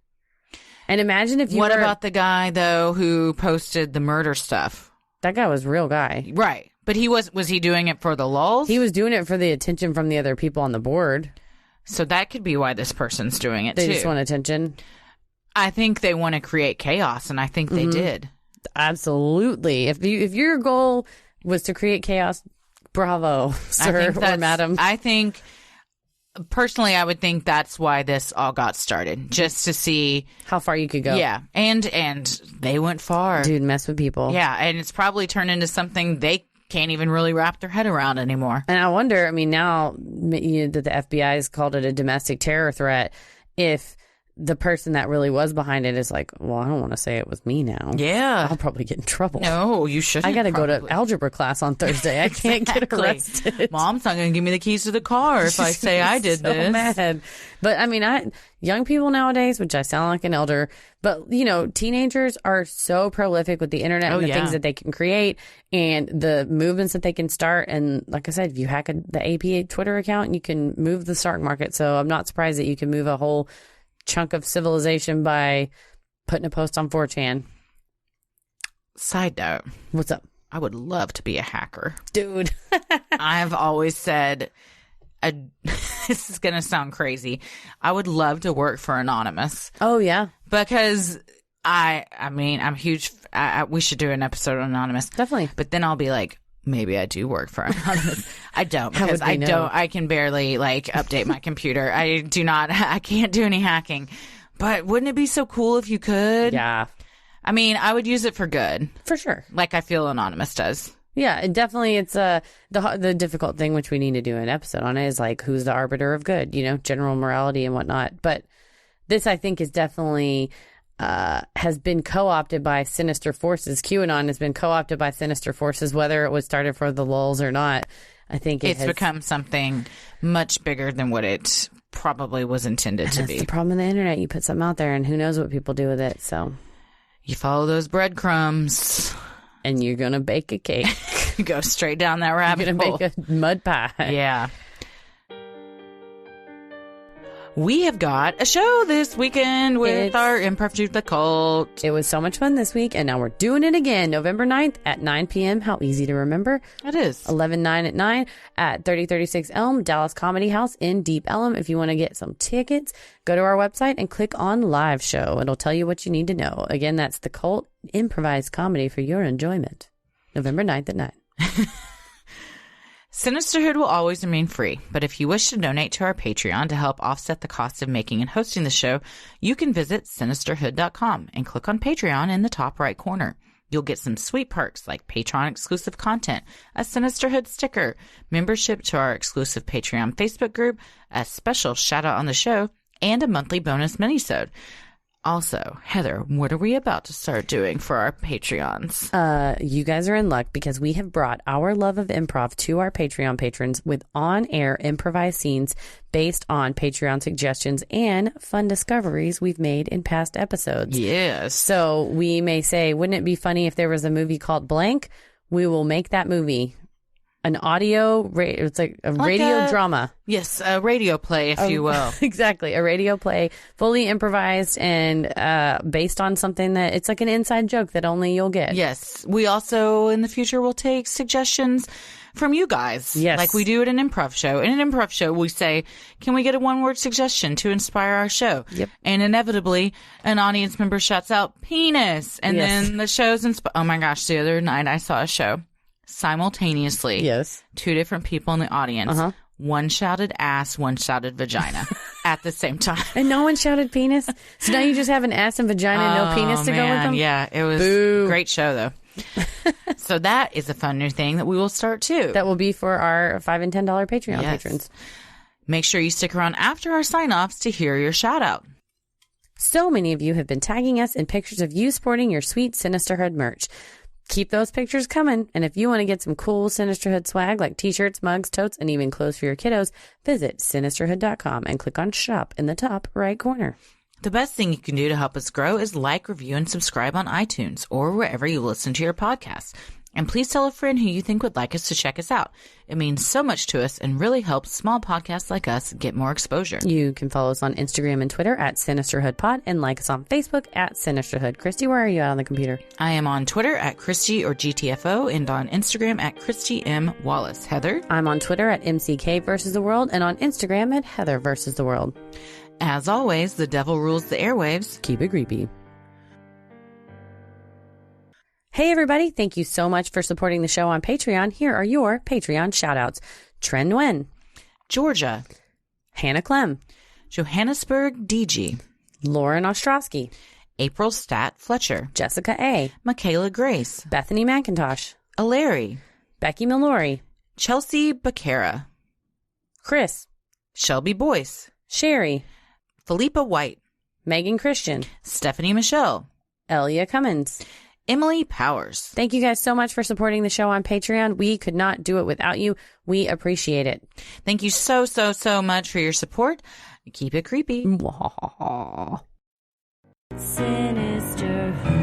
And imagine if you What about the guy, though, who posted the murder stuff? That guy was a real guy. Right. But was he doing it for the lulz? He was doing it for the attention from the other people on the board. So that could be why this person's doing it, too. They just want attention? I think they want to create chaos, and I think they did. Absolutely. If your goal was to create chaos, bravo, sir or madam. I think... Personally, I would think that's why this all got started, just to see how far you could go. Yeah, and they went far. Dude, mess with people. Yeah, and it's probably turned into something they can't even really wrap their head around anymore. And I wonder, now that the FBI has called it a domestic terror threat, if the person that really was behind it is like, well, I don't want to say it was me now. Yeah. I'll probably get in trouble. No, you shouldn't. I got to go to algebra class on Thursday. I can't get arrested. Mom's not going to give me the keys to the car if I say I did so this. Mad. But young people nowadays, which I sound like an elder, but teenagers are so prolific with the internet and the things that they can create and the movements that they can start. And like I said, if you hack the AP Twitter account, you can move the stock market. So I'm not surprised that you can move a whole chunk of civilization by putting a post on 4chan. Side note. What's up? I would love to be a hacker. Dude. I've always said, this is going to sound crazy, I would love to work for Anonymous. Oh, yeah. Because I'm huge. We should do an episode on Anonymous. Definitely. But then I'll be like, maybe I do work for Anonymous. I don't, because I can barely update my computer. I can't do any hacking. But wouldn't it be so cool if you could? Yeah. I would use it for good. For sure. Like I feel Anonymous does. Yeah, it definitely. It's the difficult thing, which we need to do an episode on, is like, who's the arbiter of good, general morality and whatnot. But this, I think, is definitely has been co-opted by sinister forces. QAnon has been co-opted by sinister forces, whether it was started for the lulz or not. I think it's become something much bigger than what it probably was intended to be. That's the problem in the internet. You put something out there, and who knows what people do with it. So you follow those breadcrumbs, and you're gonna bake a cake. You go straight down that rabbit hole. You're gonna bake a mud pie. Yeah. We have got a show this weekend with our Imperfect the Cult. It was so much fun this week, and now we're doing it again. November 9th at 9 p.m. How easy to remember. It is. 11/9 at 9 at 3036 Elm, Dallas Comedy House in Deep Ellum. If you want to get some tickets, go to our website and click on Live Show. It'll tell you what you need to know. Again, that's the Cult improvised comedy for your enjoyment. November 9th at 9. Sinisterhood will always remain free, but if you wish to donate to our Patreon to help offset the cost of making and hosting the show, you can visit Sinisterhood.com and click on Patreon in the top right corner. You'll get some sweet perks like Patreon-exclusive content, a Sinisterhood sticker, membership to our exclusive Patreon Facebook group, a special shout-out on the show, and a monthly bonus minisode. Also, Heather, what are we about to start doing for our Patreons? You guys are in luck because we have brought our love of improv to our Patreon patrons with on-air improvised scenes based on Patreon suggestions and fun discoveries we've made in past episodes. Yes. So we may say, wouldn't it be funny if there was a movie called Blank? We will make that movie. An audio, it's like a radio drama. Yes, a radio play, if you will. Exactly, a radio play, fully improvised and based on something that it's like an inside joke that only you'll get. Yes, we also in the future will take suggestions from you guys. Yes. Like we do at an improv show. In an improv show, we say, can we get a one-word suggestion to inspire our show? Yep. And inevitably, an audience member shouts out, penis. And then the show's oh my gosh, the other night I saw a show. Simultaneously, yes, 2 different people in the audience. One shouted ass, one shouted vagina at the same time. And no one shouted penis? So now you just have an ass and vagina and no penis to go with them? Yeah, it was a great show, though. So that is a fun new thing that we will start, too. That will be for our $5 and $10 Patreon patrons. Make sure you stick around after our sign-offs to hear your shout-out. So many of you have been tagging us in pictures of you sporting your sweet Sinisterhood merch. Keep those pictures coming. And if you want to get some cool Sinisterhood swag like t-shirts, mugs, totes, and even clothes for your kiddos, visit Sinisterhood.com and click on shop in the top right corner. The best thing you can do to help us grow is like, review, and subscribe on iTunes or wherever you listen to your podcasts. And please tell a friend who you think would like us to check us out. It means so much to us and really helps small podcasts like us get more exposure. You can follow us on Instagram and Twitter at SinisterhoodPod and like us on Facebook at Sinisterhood. Christy, where are you at on the computer? I am on Twitter at Christy or GTFO and on Instagram at Christy M. Wallace. Heather? I'm on Twitter at MCK versus the world and on Instagram at Heather versus the world. As always, the devil rules the airwaves. Keep it creepy. Hey, everybody. Thank you so much for supporting the show on Patreon. Here are your Patreon shoutouts. Tren Nguyen, Georgia, Hannah Clem, Johannesburg DG, Lauren Ostrowski, April Stat Fletcher, Jessica A, Michaela Grace, Bethany McIntosh, Larry, Becky Mallory, Chelsea Becerra, Chris, Shelby Boyce, Sherry, Philippa White, Megan Christian, Stephanie Michelle, Elia Cummins, Emily Powers. Thank you guys so much for supporting the show on Patreon. We could not do it without you. We appreciate it. Thank you so, so, so much for your support. Keep it creepy. Sinisterhood.